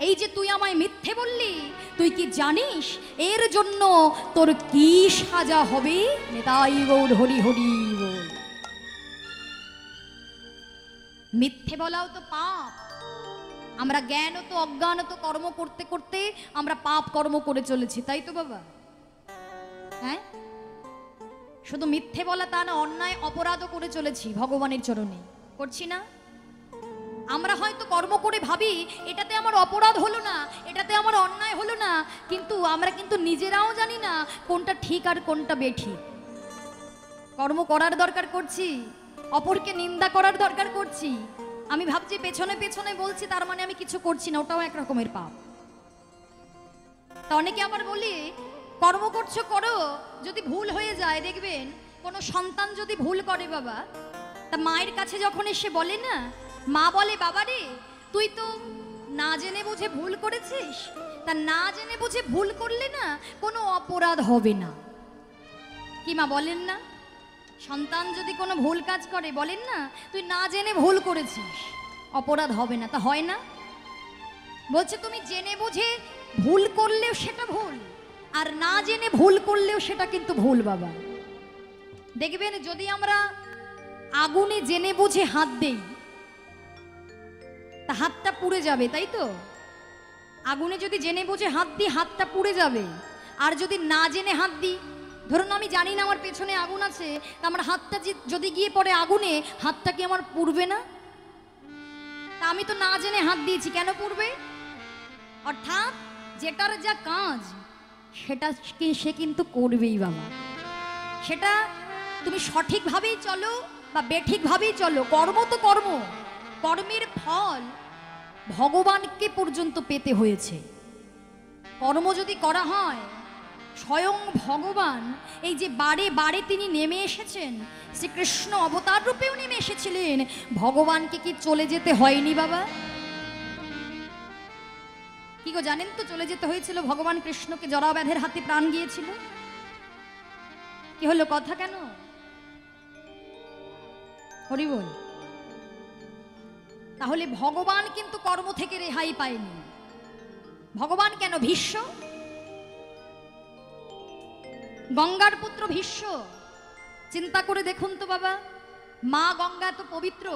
এই যে তুই আমায় মিথ্যে বললি, তুই কি জানিস এর জন্য তোর কি সাজা হবে? নেতাই গৌর হরি হরি বল। মিথ্যে বলাও তো পাপ। আমরা জ্ঞানত অজ্ঞানত কর্ম করতে করতে আমরা পাপ কর্ম করে চলেছি, তাই তো বাবা? হ্যাঁ, শুধু মিথ্যে বলা তা না, অন্যায় অপরাধও করে চলেছি ভগবানের চরণে, করছি না? আমরা হয়তো কর্ম করে ভাবি এটাতে আমার অপরাধ হলো না, এটাতে আমার অন্যায় হলো না, কিন্তু আমরা কিন্তু নিজেরাও জানি না কোনটা ঠিক আর কোনটা বেঠিক। কর্ম করার দরকার করছি, অপরকে নিন্দা করার দরকার করছি, আমি ভাবছি পেছনে পেছনে বলছি, তার মানে আমি কিছু করছি না, ওটাও এক রকমের পাপ। তা অনেকে আবার বলি, কর্ম করছো করো, যদি ভুল হয়ে যায়, দেখবেন কোনো সন্তান যদি ভুল করে বাবা, তা মায়ের কাছে যখন এসে বলে না, মা বলে, বাবা রে তুই তো না জেনে বুঝে ভুল করেছিস, তা না জেনে বুঝে ভুল করলে না কোনো অপরাধ হবে না। কি মা বলেন না? সন্তান যদি কোনো ভুল কাজ করে, বলেন না, তুই না জেনে ভুল করেছিস, অপরাধ হবে না। তা হয় না? বলছে তুমি জেনে বুঝে ভুল করলেও সেটা ভুল, আর না জেনে ভুল করলেও সেটা কিন্তু ভুল বাবা। দেখবেন যদি আমরা আগুনে জেনে বুঝে হাত দেই, তা হাতটা পুড়ে যাবে, তাই তো? আগুনে যদি জেনে বুঝে হাত দিই, হাতটা পুড়ে যাবে। আর যদি না জেনে হাত দিই, ধরুন আমি জানি না আমার পেছনে আগুন আছে, তা আমার হাতটা যদি গিয়ে পড়ে আগুনে, হাতটা কি আমার পুড়বে না? তা আমি তো না জেনে হাত দিয়েছি, কেন পুড়বে? অর্থাৎ যেটার যা কাজ সেটা সে কিন্তু করবেই বাবা। সেটা তুমি সঠিকভাবেই চলো বা বেঠিকভাবেই চলো, কর্ম তো কর্ম, কর্মের ফল ভগবানকে পর্যন্ত পেতে হয়েছে। কর্ম যদি করা হয়, স্বয়ং ভগবান এই যে বারে বারে তিনি নেমে এসেছেন, শ্রীকৃষ্ণ অবতার রূপেও নেমে এসেছিলেন, ভগবানকে কি চলে যেতে হয়নি বাবা? কি গো জানেন তো চলে যেতে হয়েছিল, ভগবান কৃষ্ণকে জরাব্যাধের হাতে প্রাণ গিয়েছিল। কি হলো, কথা কেন? হরি বল। তাহলে ভগবান কিন্তু কর্ম থেকে রেহাই পায়নি। ভগবান কেন? ভীষ্ম, গঙ্গার পুত্র ভীষ্ম, চিন্তা করে দেখুন তো বাবা, মা গঙ্গা এত পবিত্র,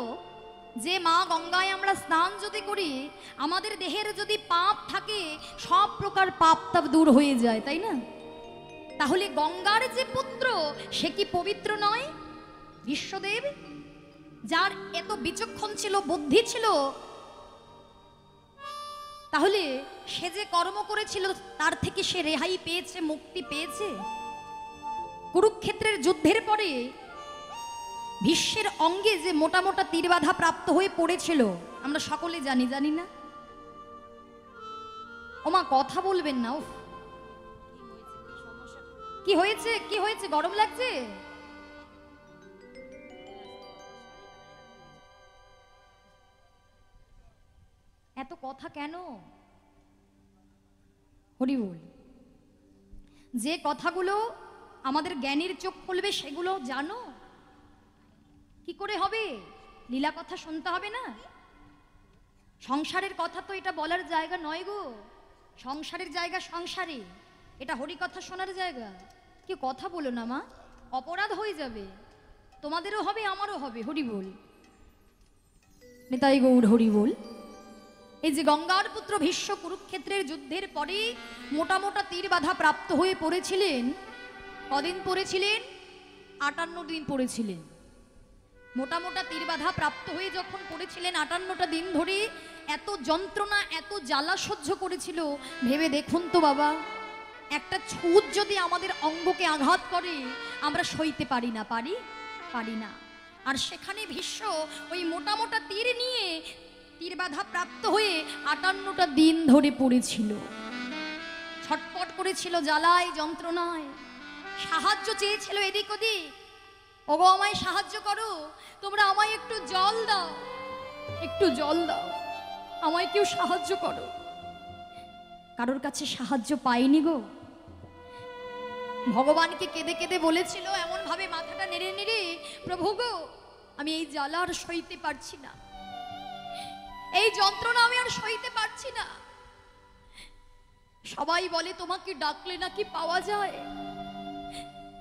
যে মা গঙ্গায় আমরা স্নান যদি করি, আমাদের দেহের যদি পাপ থাকে সব প্রকার পাপ তাপ দূর হয়ে যায়, তাই না? তাহলে গঙ্গার যে পুত্র সে কি পবিত্র নয়? বিশ্বদেব, যার এত বিচক্ষণ ছিল, বুদ্ধি ছিল, তাহলে সে যে কর্ম করেছিল তার থেকে সে রেহাই পেয়েছে, মুক্তি পেয়েছে। কুরুক্ষেত্রের যুদ্ধের পরে ভীষ্মের অঙ্গে যে মোটা মোটা তীর বাধা প্রাপ্ত হয়ে পড়েছিল আমরা সকলে জানি, জানি না? ওমা কথা বলবেন না, উফ কি হয়েছে, কি হয়েছে, গরম লাগছে? এত কথা কেন? হরি বল। যে কথাগুলো আমাদের জ্ঞানীর চোখ খুলবে সেগুলো জানো। কি করে হবে? লীলা কথা শুনতে হবে না? সংসারের কথা তো এটা বলার জায়গা নয় গো। সংসারের জায়গা সংসারে, এটা হরি কথা শোনার জায়গা। কি কথা বলো না মা, অপরাধ হয়ে যাবে, তোমাদেরও হবে আমারও হবে। হরি বল, নিতাই গৌর হরি বল। এই যে গঙ্গার পুত্র ভীষ্ম কুরুক্ষেত্রের যুদ্ধের পরে মোটা মোটা তীর বাধা প্রাপ্ত হয়ে পড়েছিলেন। কদিন পড়েছিলেন? 58 দিন পড়েছিলেন। মোটা মোটা তীর বাধা প্রাপ্ত হয়ে যখন পড়েছিলেন 58টা দিন ধরে এত যন্ত্রণা, এত জ্বালা সহ্য করেছিল। ভেবে দেখুন তো বাবা, একটা ছুঁচ যদি আমাদের অঙ্গকে আঘাত করে আমরা সইতে পারি না, পারি না। আর সেখানে ভীষ্ম ওই মোটা মোটা তীর নিয়ে তীর বাধা প্রাপ্ত হয়ে 58টা দিন ধরে পড়েছিল, ছটপট করেছিল জ্বালায় যন্ত্রণায়, সাহায্য চেয়েছিল এদিক ওদিক, ওগো আমায় সাহায্য করো, তোমরা আমায় একটু জল দাও, একটু জল দাও, আমায় কেউ সাহায্য করো। কারোর কাছে সাহায্য পাইনি গো। ভগবানকে কেঁদে কেঁদে বলেছিল, এমন ভাবে মাথাটা নেড়ে নেড়ে, প্রভু গো আমি এই জ্বালা আর সইতে পারছি না, এই যন্ত্রণা আমি আর সইতে পারছি না। সবাই বলে তোমাকে ডাকলে নাকি পাওয়া যায়,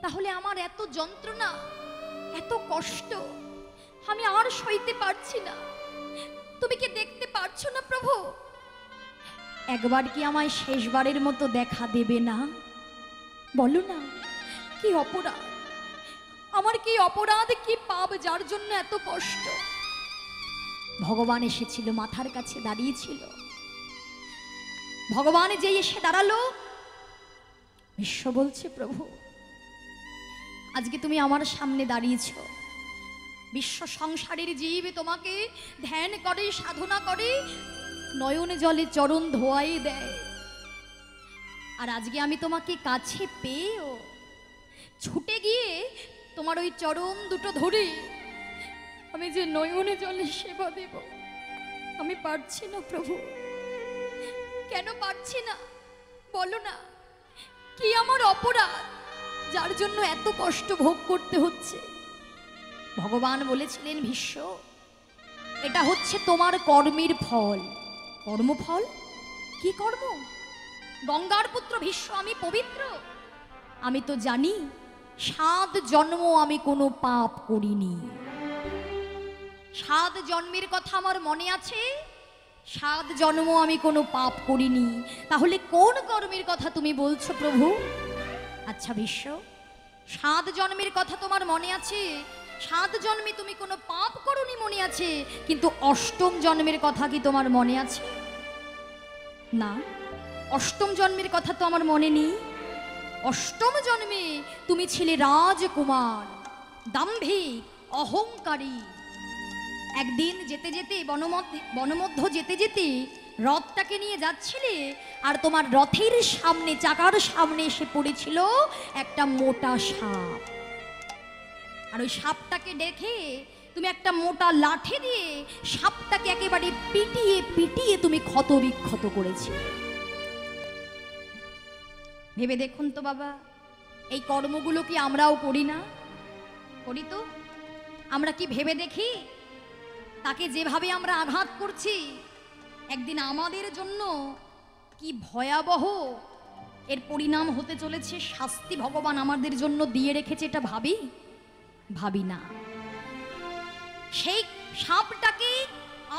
তাহলে আমার এত যন্ত্রণা, এত কষ্ট আমি আর সইতে পারছি না, তুমি কি দেখতে পারছো না প্রভু? একবার কি আমায় শেষবারের মতো দেখা দেবে না? বলো না, কি অপরাধ আমার, কি অপরাধ, কি পাপ যার জন্য এত কষ্ট? ভগবান এসেছিল, মাথার কাছে দাঁড়িয়েছিল। ভগবান যেই এসে দাঁড়ালো, বিশ্ব বলছে প্রভু আজকে তুমি আমার সামনে দাঁড়িয়েছ, বিশ্ব সংসারের জীব তোমাকে ধ্যান করে, সাধনা করে, নয়নে জলে চরণ ধোয়াই দেয়। আর আজকে আমি তোমাকে কাছে পেয়েও ছুটে গিয়ে তোমার ওই চরণ দুটো ধরে আমি যে নয়নে জলে সেবা দেব, আমি পারছি না প্রভু। কেন পারছি না বলো না, কি আমার অপরাধ যার জন্য এত কষ্ট ভোগ করতে হচ্ছে? ভগবান বলেছিলেন, ভীষ্ম এটা হচ্ছে তোমার কর্মের ফল। কর্মফল? কি কর্ম? গঙ্গার পুত্র ভীষ্ম আমি পবিত্র, আমি তো জানি 7 জন্ম আমি কোনো পাপ করিনি। 7 জন্মের কথা আমার মনে আছে, 7 জন্ম আমি কোনো পাপ করিনি। তাহলে কোন কর্মের কথা তুমি বলছো প্রভু? আচ্ছা ভীষ্ম, 7 জন্মের কথা তোমার মনে আছে, 7 জন্মে তুমি কোনো পাপ করনি মনে আছে, কিন্তু 8ম জন্মের কথা কি তোমার মনে আছে? না, 8ম জন্মের কথা তো আমার মনে নেই। 8ম জন্মে তুমি ছিলে রাজকুমার, দাম্ভিক, অহংকারী। একদিন যেতে যেতে বনমধ্য যেতে যেতে রথটাকে নিয়ে যাচ্ছিলে, আর তোমার রথের সামনে, চাকার সামনে এসে পড়েছিল একটা মোটা সাপ। আর ওই সাপটাকে দেখে তুমি একটা মোটা লাঠি দিয়ে সাপটাকে একেবারে পিটিয়ে পিটিয়ে তুমি ক্ষত বিক্ষত করেছি। ভেবে দেখুন তো বাবা, এই কর্মগুলো কি আমরাও করি না? করি তো। আমরা কি ভেবে দেখি তাকে যেভাবে আমরা আঘাত করছি একদিন আমাদের জন্য কি ভয়াবহ এর পরিণাম হতে চলেছে, শাস্তি ভগবান আমাদের জন্য দিয়ে রেখেছে, এটা ভাবি না। সেই সাপটাকে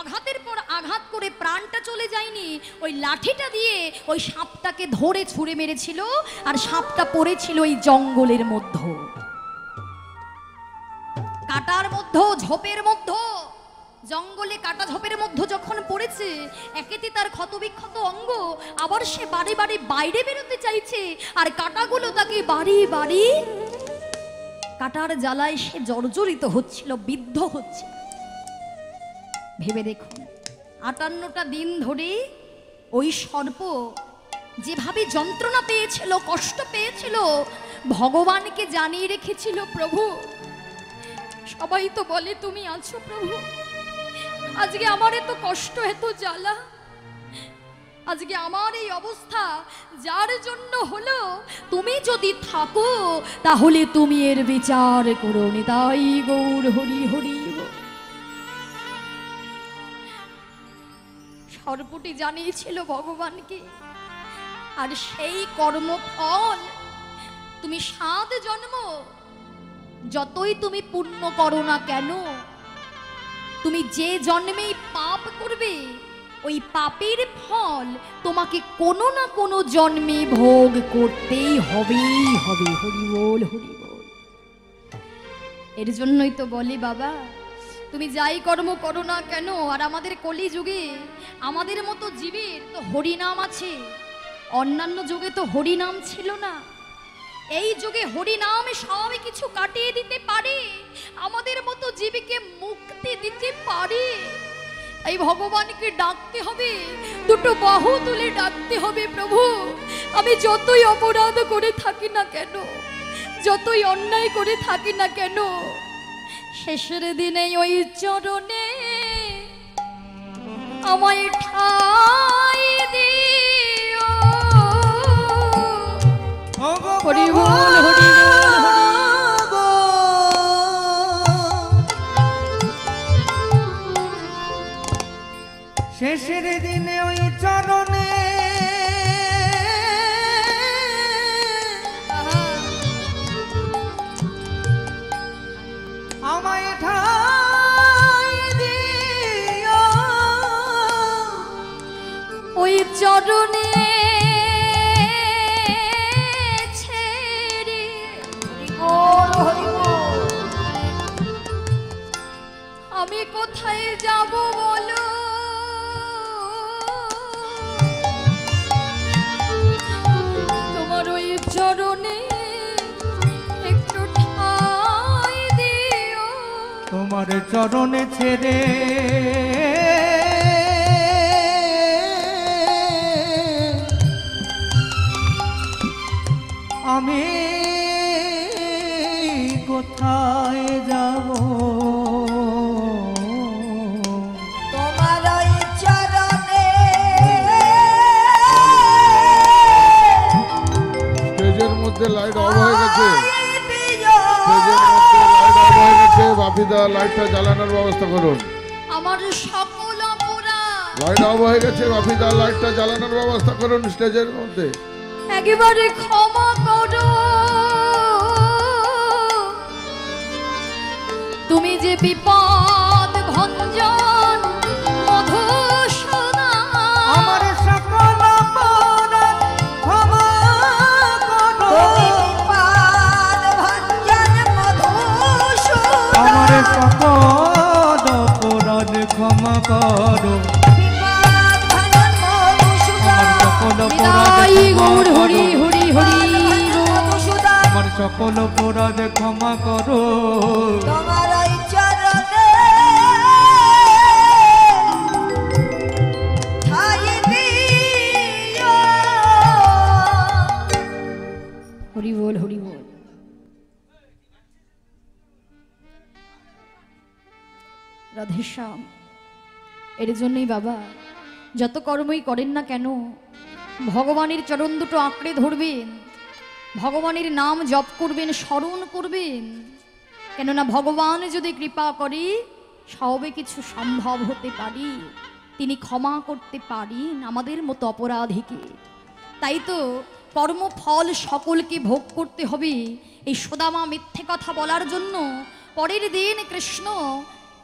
আঘাতের পর আঘাত করে প্রাণটা চলে যায়নি, ওই লাঠিটা দিয়ে ওই সাপটাকে ধরে ছুঁড়ে মেরেছিল, আর সাপটা পড়েছিল ওই জঙ্গলের মধ্যে, কাটার মধ্যে, ঝোপের মধ্যে। জঙ্গলে কাটা ঝোপের মধ্যে যখন পড়েছে, একেতে তার ক্ষতবিক্ষত অঙ্গ, আবার সে বাড়ি বাড়ি বাইরে বেরোতে চাইছে, আর কাটাগুলো তাকে বাড়ি বাড়ি কাটার জ্বালায় সে জর্জরিত হচ্ছিল, বিদ্ধ হচ্ছে। ভেবে দেখুন, 58টা দিন ধরে ওই সর্প যেভাবে যন্ত্রণা পেয়েছিল, কষ্ট পেয়েছিল, ভগবানকে জানিয়ে রেখেছিল, প্রভু সবাই তো বলে তুমি আছো প্রভু, আজকে আমার এত কষ্ট, এত জ্বালা, আজকে আমার এই অবস্থা যার জন্য হলো, তুমি যদি থাকো তাহলে তুমি এর বিচার করো। নিতাই গৌর হরি হরি। সর্পটি জানিয়েছিল ভগবানকে, আর সেই কর্মফল তুমি 7 জন্ম যতই তুমি পুণ্য করো না কেন, তুমি যে জন্মেই পাপ করবে ওই পাপের ফল তোমাকে কোনো না কোনো জন্মে ভোগ করতেই হবে। হরি বল, হরি বল। এর জন্যই তো বলি বাবা, তুমি যাই কর্ম করো না কেন, আর আমাদের কলিযুগে আমাদের মতো জীবের তো হরিনাম আছে, অন্যান্য যুগে তো হরিনাম ছিল না। এই যুগে হরিনাম সব কিছু কাটিয়ে দিতে পারে, আমাদের মতো জীবকে মুক্তি দিতে পারে। এই ভগবানকে ডাকতে হবে, দুটো বাহু তুলে ডাকতে হবে, প্রভু আমি যতই অপরাধ করে থাকি না কেন, যতই অন্যায় করে থাকি না কেন, শেষের দিনে ওই চরণে আমায় ঠাই দিও। হরি বল, হরি বল, শেষের দিনে ওই চরণে আমায় ঠাই দিও, ওই চরণে ছেড়ে আমি কোথায় যাব বলো, তোমার ওই চরণে একটু ঠাই দিও। তোমার চরণে ছেড়ে আমি কোথায় যাব, তোমার ওই চরণে স্টেজের মধ্যে লাইট অফ হয়ে গেছে, দিও। স্টেজের মধ্যে লাইট অফ হয়ে গেছে, বাপিদা লাইটটা জ্বালানোর ব্যবস্থা করুন। আমার সকল অপরাধ লাইট অফ হয়ে গেছে, বাপিদা লাইটটা জ্বালানোর ব্যবস্থা করুন স্টেজের মধ্যে। একেবারে ক্ষমা করো, তুমি যে বিপদ ভঞ্জন মধুসূদন, আমার সকল অপরাধ ক্ষমা করো, তুমি বিপদ ভঞ্জন মধুসূদন, আমার সকল অপরাধ ক্ষমা করো, বিপদ ভঞ্জন মধুসূদন, আমার সকল অপরাধ নিতাই গৌর হরি হরি হরি। মধুসূদন, আমার সকল অপরাধ ক্ষমা করো। তোমার ওই চরণে ঠাঁই দিও। হরি বল, হরি বল। রাধেশ্যাম, এর জন্যই বাবা যত কর্মই করেন না কেন ভগবানের চরণ দুটো আঁকড়ে ধরবেন, ভগবানের নাম জপ করবেন, স্মরণ করবেন। কেননা ভগবান যদি কৃপা করে সবে কিছু সম্ভব হতে পারি, তিনি ক্ষমা করতে পারেন আমাদের মতো অপরাধীকে। তাই তো কর্মফল সকলকে ভোগ করতে হবে। এই সুদামা মিথ্যে কথা বলার জন্য পরের দিন কৃষ্ণ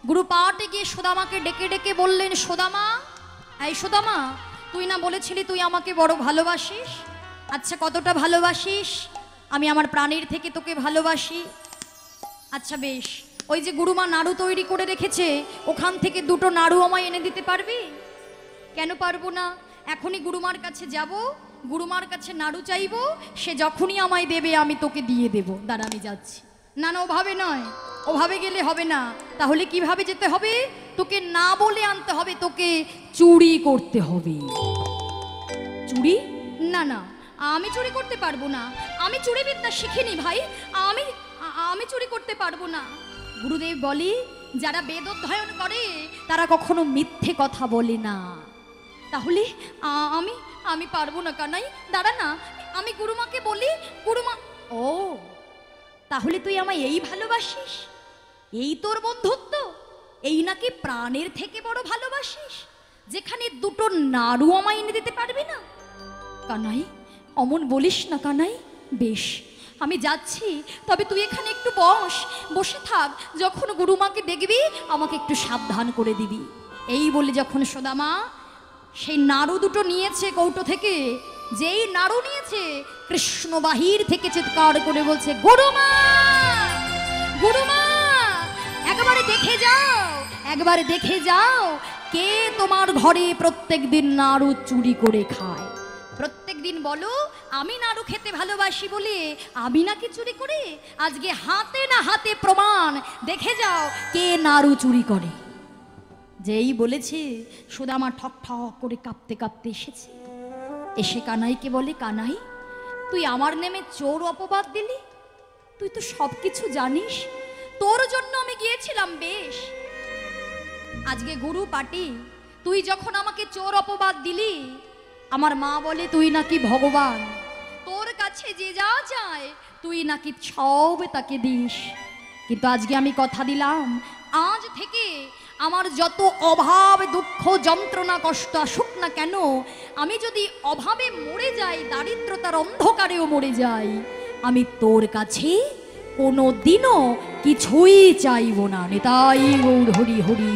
গুরুপাঠে গিয়ে সুদামাকে ডেকে ডেকে বললেন, সুদামা, এই সুদামা, তুই না বলেছিলি তুই আমাকে বড় ভালোবাসিস? আচ্ছা, কতটা ভালোবাসিস? আমি আমার প্রাণের থেকে তোকে ভালোবাসি। আচ্ছা বেশ, ওই যে গুরুমা নাড়ু তৈরি করে রেখেছে ওখান থেকে দুটো নাড়ু আমায় এনে দিতে পারবি? কেন পারবো না? এখনই গুরুমার কাছে যাব, গুরুমার কাছে নাড়ু চাইবো, সে যখনই আমায় দেবে আমি তোকে দিয়ে দেব। দাঁড়া, আমি যাচ্ছি। না না, ওভাবে নয়, ওভাবে গেলে হবে না। তাহলে কিভাবে যেতে হবে? তোকে না বলে আনতে হবে, তোকে চুরি করতে হবে। চুরি? না না, আমি চুরি করতে পারবো না। আমি চুরি বিদ্যা শিখিনি ভাই, আমি চুরি করতে পারবো না। গুরুদেব বলে, যারা বেদ অধ্যয়ন করে তারা কখনো মিথ্যে কথা বলে না। তাহলে আমি পারবো না কানাই। দাঁড়া না, আমি গুরুমাকে বলি। গুরুমা, ও তাহলে তুই আমায় এই ভালোবাসিস? এই তোর বন্ধুত্ব? এই নাকি প্রাণের থেকে বড় ভালোবাসিস, যেখানে দুটো নাড়ু আমায় এনে দিতে পারবি না? কানাই, অমন বলিস না কানাই। বেশ, আমি যাচ্ছি, তবে তুই এখানে একটু বসে থাক। যখন গুরুমাকে দেখবি আমাকে একটু সাবধান করে দিবি। এই বলে যখন সুদামা সেই নাড়ু দুটো নিয়েছে কৌটো থেকে, যেই নাড়ু নিয়েছে কৃষ্ণ বাহির থেকে চিৎকার করে বলছে, গুরুমা, গুরুমা, একবারে দেখে যাও, একবারে দেখে যাও, কে তোমার ঘরে প্রত্যেক দিন নাড়ু চুরি করে খায়। প্রত্যেক দিন বলো আমি নাড়ু খেতে ভালোবাসি বলে আমি নাকি চুরি করি? আজকে হাতে না হাতে প্রমাণ, দেখে যাও কে নাড়ু চুরি করে। যেই বলেছে সুদামা ঠক ঠক করে কাঁপতে কাঁপতে এসেছে। এসে কানাইকে বলে, কানাই, তুই আমার নেমে চোর অপবাদ দিলি? তুই তো সব কিছু জানিস, তোর জন্য আমি গিয়েছিলাম। বেশ, আজকে গুরু পাটি তুই যখন আমাকে চোর অপবাদ দিলি, আমার মা বলে তুই নাকি ভগবান, তোর কাছে যে যা চায় তুই নাকি সব তাকে দিস। কিন্তু আজকে আমি কথা দিলাম, আজ থেকে আমার যত অভাব, দুঃখ, যন্ত্রণা, কষ্ট আসুক না কেন, আমি যদি অভাবে মরে যাই, দারিদ্রতার অন্ধকারেও মরে যাই, আমি তোর কাছে কোনো দিনও কিছুই চাইব না। নিতাই গৌর হরি হরি।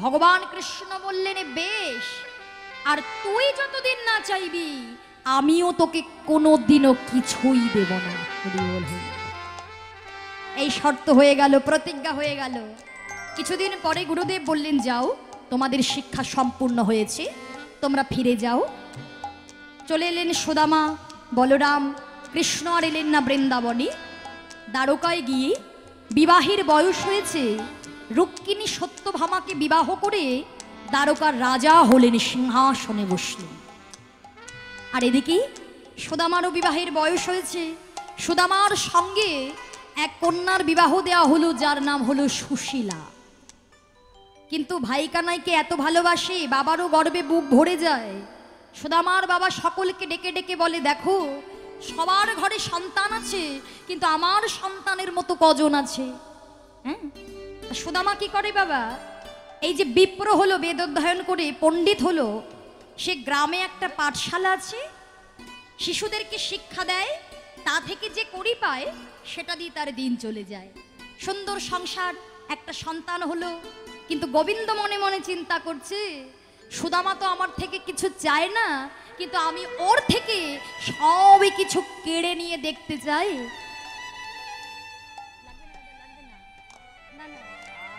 ভগবান কৃষ্ণ বললেন, বেশ, আর তুই যতদিন না চাইবি আমিও তোকে কোনো দিনও কিছুই দেব না। হরি বল, হরি। এই শর্ত হয়ে গেল, প্রতিজ্ঞা হয়ে গেল। কিছুদিন পরে গুরুদেব বললেন, যাও, তোমাদের শিক্ষা সম্পূর্ণ হয়েছে, তোমরা ফিরে যাও। চলে এলেন সুদামা, বলরাম, কৃষ্ণ আর এলেন না বৃন্দাবনে। দ্বারকায় গিয়ে বিবাহের বয়স হয়েছে, রুক্মিণী সত্যভামাকে বিবাহ করে দ্বারকার রাজা হলেন, সিংহাসনে বসলেন। আর এদিকে সুদামারও বিবাহের বয়স হয়েছে। সুদামার সঙ্গে এক কন্যার বিবাহ দেওয়া হলো, যার নাম হলো সুশীলা। কিন্তু ভাই কানাইকে এত ভালোবাসে, বাবারও গর্বে বুক ভরে যায়। সুদামার বাবা সকলকে ডেকে ডেকে বলে, দেখো, সবার ঘরে সন্তান আছে, কিন্তু আমার সন্তানের মতো কজন আছে? হ্যাঁ, সুদামা কি করে বাবা, এই যে বিপ্র হলো, বেদ অধ্যয়ন করে পণ্ডিত হলো, সে গ্রামে একটা পাঠশালা আছে, শিশুদেরকে শিক্ষা দেয়, তা থেকে যে কড়ি পায় সেটা দিয়ে তার দিন চলে যায়। সুন্দর সংসার, একটা সন্তান হলো। কিন্তু গোবিন্দ মনে মনে চিন্তা করছে, সুদামা তো আমার থেকে কিছু চায় না, কিন্তু আমি ওর থেকে সবই কিছু কেড়ে নিয়ে দেখতে চাই।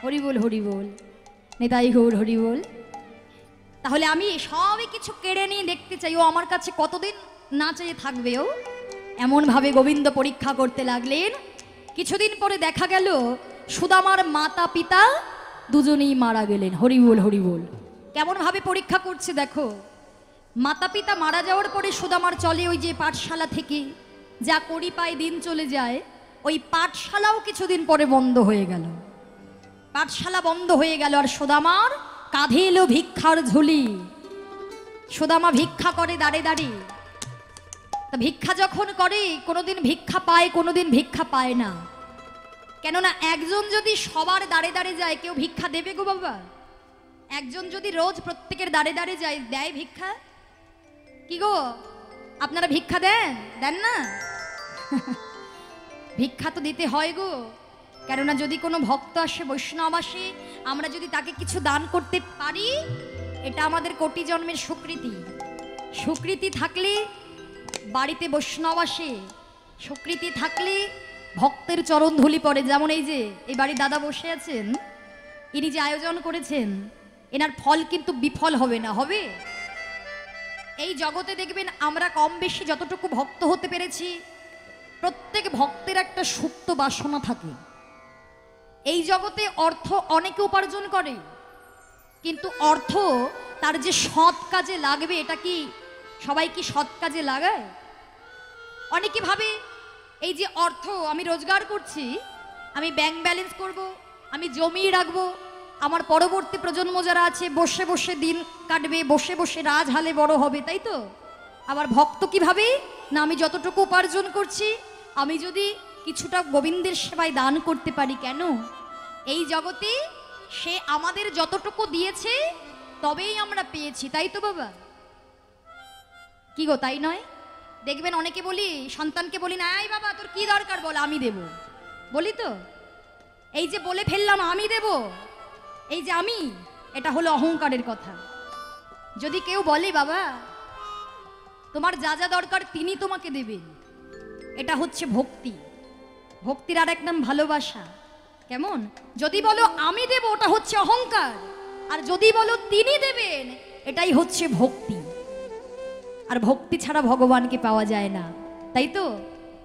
হরি বল, হরি বল, নিতাই গৌর হরি বল। তাহলে আমি সবই কিছু কেড়ে নিয়ে দেখতে চাই, ও আমার কাছে কতদিন না চেয়ে থাকবে? ও এমনভাবে গোবিন্দ পরীক্ষা করতে লাগলেন। কিছুদিন পরে দেখা গেল সুদামার মাতা পিতা দুজনেই মারা গেলেন। হরি বল হরি বল। কেমনভাবে পরীক্ষা করছে দেখো। মাতা পিতা মারা যাওয়ার পরে সুদামার চলে ওই যে পাঠশালা থেকে যা করি পায় দিন চলে যায়, ওই পাঠশালাও কিছুদিন পরে বন্ধ হয়ে গেল। পাঠশালা বন্ধ হয়ে গেল আর সুদামার কাঁধে এলো ভিক্ষার ঝুলি। সুদামা ভিক্ষা করে দাঁড়ে দাঁড়িয়ে। তা ভিক্ষা যখন করে কোনোদিন ভিক্ষা পায়, কোনোদিন ভিক্ষা পায় না। কেননা একজন যদি সবার দাঁড়ে দাঁড়ে যায় কেউ ভিক্ষা দেবে গো বাবা? একজন যদি রোজ প্রত্যেকের দাঁড়ে দাঁড়ে যায় দেয় ভিক্ষা? কি গো আপনারা ভিক্ষা দেন? দেন না? ভিক্ষা তো দিতে হয় গো। কেননা যদি কোনো ভক্ত আসে, বৈষ্ণব আসে, আমরা যদি তাকে কিছু দান করতে পারি এটা আমাদের কোটি জন্মের স্বীকৃতি। স্বীকৃতি থাকলে বাড়িতে বৈষ্ণব আসে, স্বীকৃতি থাকলে ভক্তের চরণ ধুলি পড়ে। যেমন এই যে এই বাড়ির দাদা বসে আছেন, ইনি যে আয়োজন করেছেন এনার ফল কিন্তু বিফল হবে না, হবে। এই জগতে দেখবেন আমরা কম বেশি যতটুকু ভক্ত হতে পেরেছি, প্রত্যেক ভক্তের একটা সুপ্ত বাসনা থাকে। এই জগতে অর্থ অনেকে উপার্জন করে, কিন্তু অর্থ তার যে সৎ কাজে লাগবে এটা কি সবাই কি সৎ কাজে লাগায়? অনেকে ভাবে এই যে অর্থ আমি রোজগার করছি, আমি ব্যাংক ব্যালেন্স করব, আমি জমিয়ে রাখবো, আমার পরবর্তী প্রজন্ম যারা আছে বসে বসে দিন কাটবে, বসে বসে রাজহালে বড় হবে, তাই তো? আবার ভক্ত কি ভাবে না আমি যতটুকু উপার্জন করছি আমি যদি কিছুটা গোবিন্দের সেবায় দান করতে পারি, কেন? এই জগতে সে আমাদের যতটুকু দিয়েছে তবেই আমরা পেয়েছি, তাই তো বাবা? কি গো তাই নয়? দেখবেন অনেকে বলি, সন্তানকে বলি না এই বাবা তোর কি দরকার বল আমি দেব, বলি তো? এই যে বলে ফেললাম আমি দেব, এই যে আমি, এটা হলো অহংকারের কথা। যদি কেউ বলে বাবা তোমার যা যা দরকার তিনি তোমাকে দেবেন, এটা হচ্ছে ভক্তি। ভক্তির আর এক নাম ভালোবাসা। কেমন? যদি বলো আমি দেব ওটা হচ্ছে অহংকার, আর যদি বলো তিনি দেবেন এটাই হচ্ছে ভক্তি। আর ভক্তি ছাড়া ভগবানকে পাওয়া যায় না, তাই তো?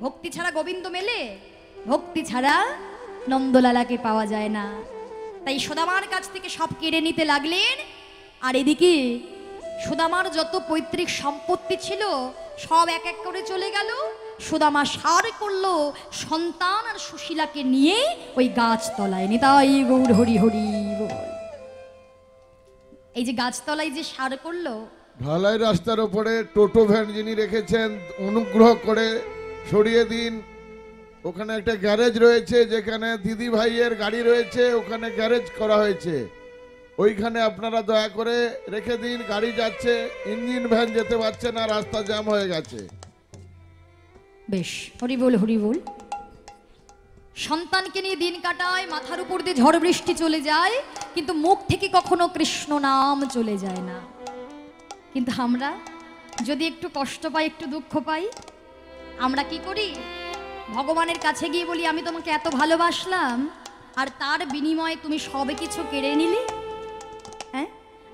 ভক্তি ছাড়া গোবিন্দ মেলে, ভক্তি ছাড়া নন্দলালাকে পাওয়া যায় না। তাই সুদামার কাছ থেকে সব কেড়ে নিতে লাগলেন। আর এদিকে সুদামার যত পৈতৃক সম্পত্তি ছিল সব এক এক করে চলে গেল। সুদামা সার করলো সন্তান আর সুশীলাকে নিয়ে ওই গাছতলায়। নিতাই গৌর হরি হরি বল। এই যে গাছতলায় যে সার করলো, ঢালাই রাস্তার উপরে টোটো ভ্যান যিনি রেখেছেন অনুগ্রহ করে সরিয়ে দিন। ওখানে একটা গ্যারেজ রয়েছে, যেখানে দিদি ভাইয়ের গাড়ি রয়েছে, ওখানে গ্যারেজ করা হয়েছে, ওইখানে আপনারা দয়া করে রেখে দিন। গাড়ি যাচ্ছে, ইঞ্জিন ভ্যান যেতে পারছে না, রাস্তা জ্যাম হয়ে গেছে। বেশ, হরি বল হরি বল। সন্তানকে নিয়ে দিন কাটায়, মাথার উপর দিয়ে ঝড় বৃষ্টি চলে যায়, কিন্তু মুখ থেকে কখনো কৃষ্ণ নাম চলে যায় না। কিন্তু আমরা যদি একটু কষ্ট পাই, একটু দুঃখ পাই, আমরা কি করি? ভগবানের কাছে গিয়ে বলি আমি তোমাকে এত ভালোবাসলাম আর তার বিনিময়ে তুমি সবে কিছু কেড়ে নিলে। হ্যাঁ,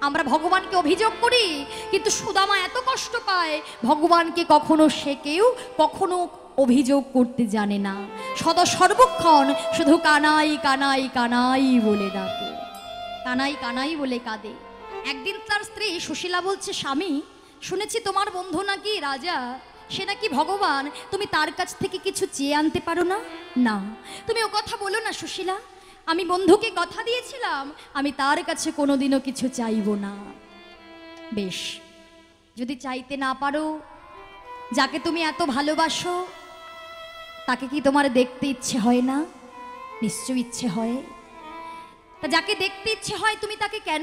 আমরা ভগবানকে অভিযোগ করি, কিন্তু সুদামা এত কষ্ট পায় ভগবানকে কখনো সে কেউ কখনো অভিযোগ করতে জানে না। সদা সর্বক্ষণ শুধু কানাই কানাই কানাই বলে ডাকে, কানাই কানাই বলে কাঁদে। একদিন তার স্ত্রী সুশীলা বলছে, স্বামী শুনেছি তোমার বন্ধু নাকি রাজা, সে নাকি ভগবান, তুমি তার কাছ থেকে কিছু চেয়ে আনতে পারো না? না, তুমি ও কথা বলো না সুশীলা, আমি বন্ধুকে কথা দিয়েছিলাম আমি তার কাছে কোনোদিনও কিছু চাইব না। বেশ, যদি চাইতে না পারো, যাকে তুমি এত ভালোবাসো তাকে কি তোমার দেখতে ইচ্ছে হয় না? নিশ্চয় ইচ্ছে হয়। তা যাকে দেখতে ইচ্ছে হয় তুমি তাকে কেন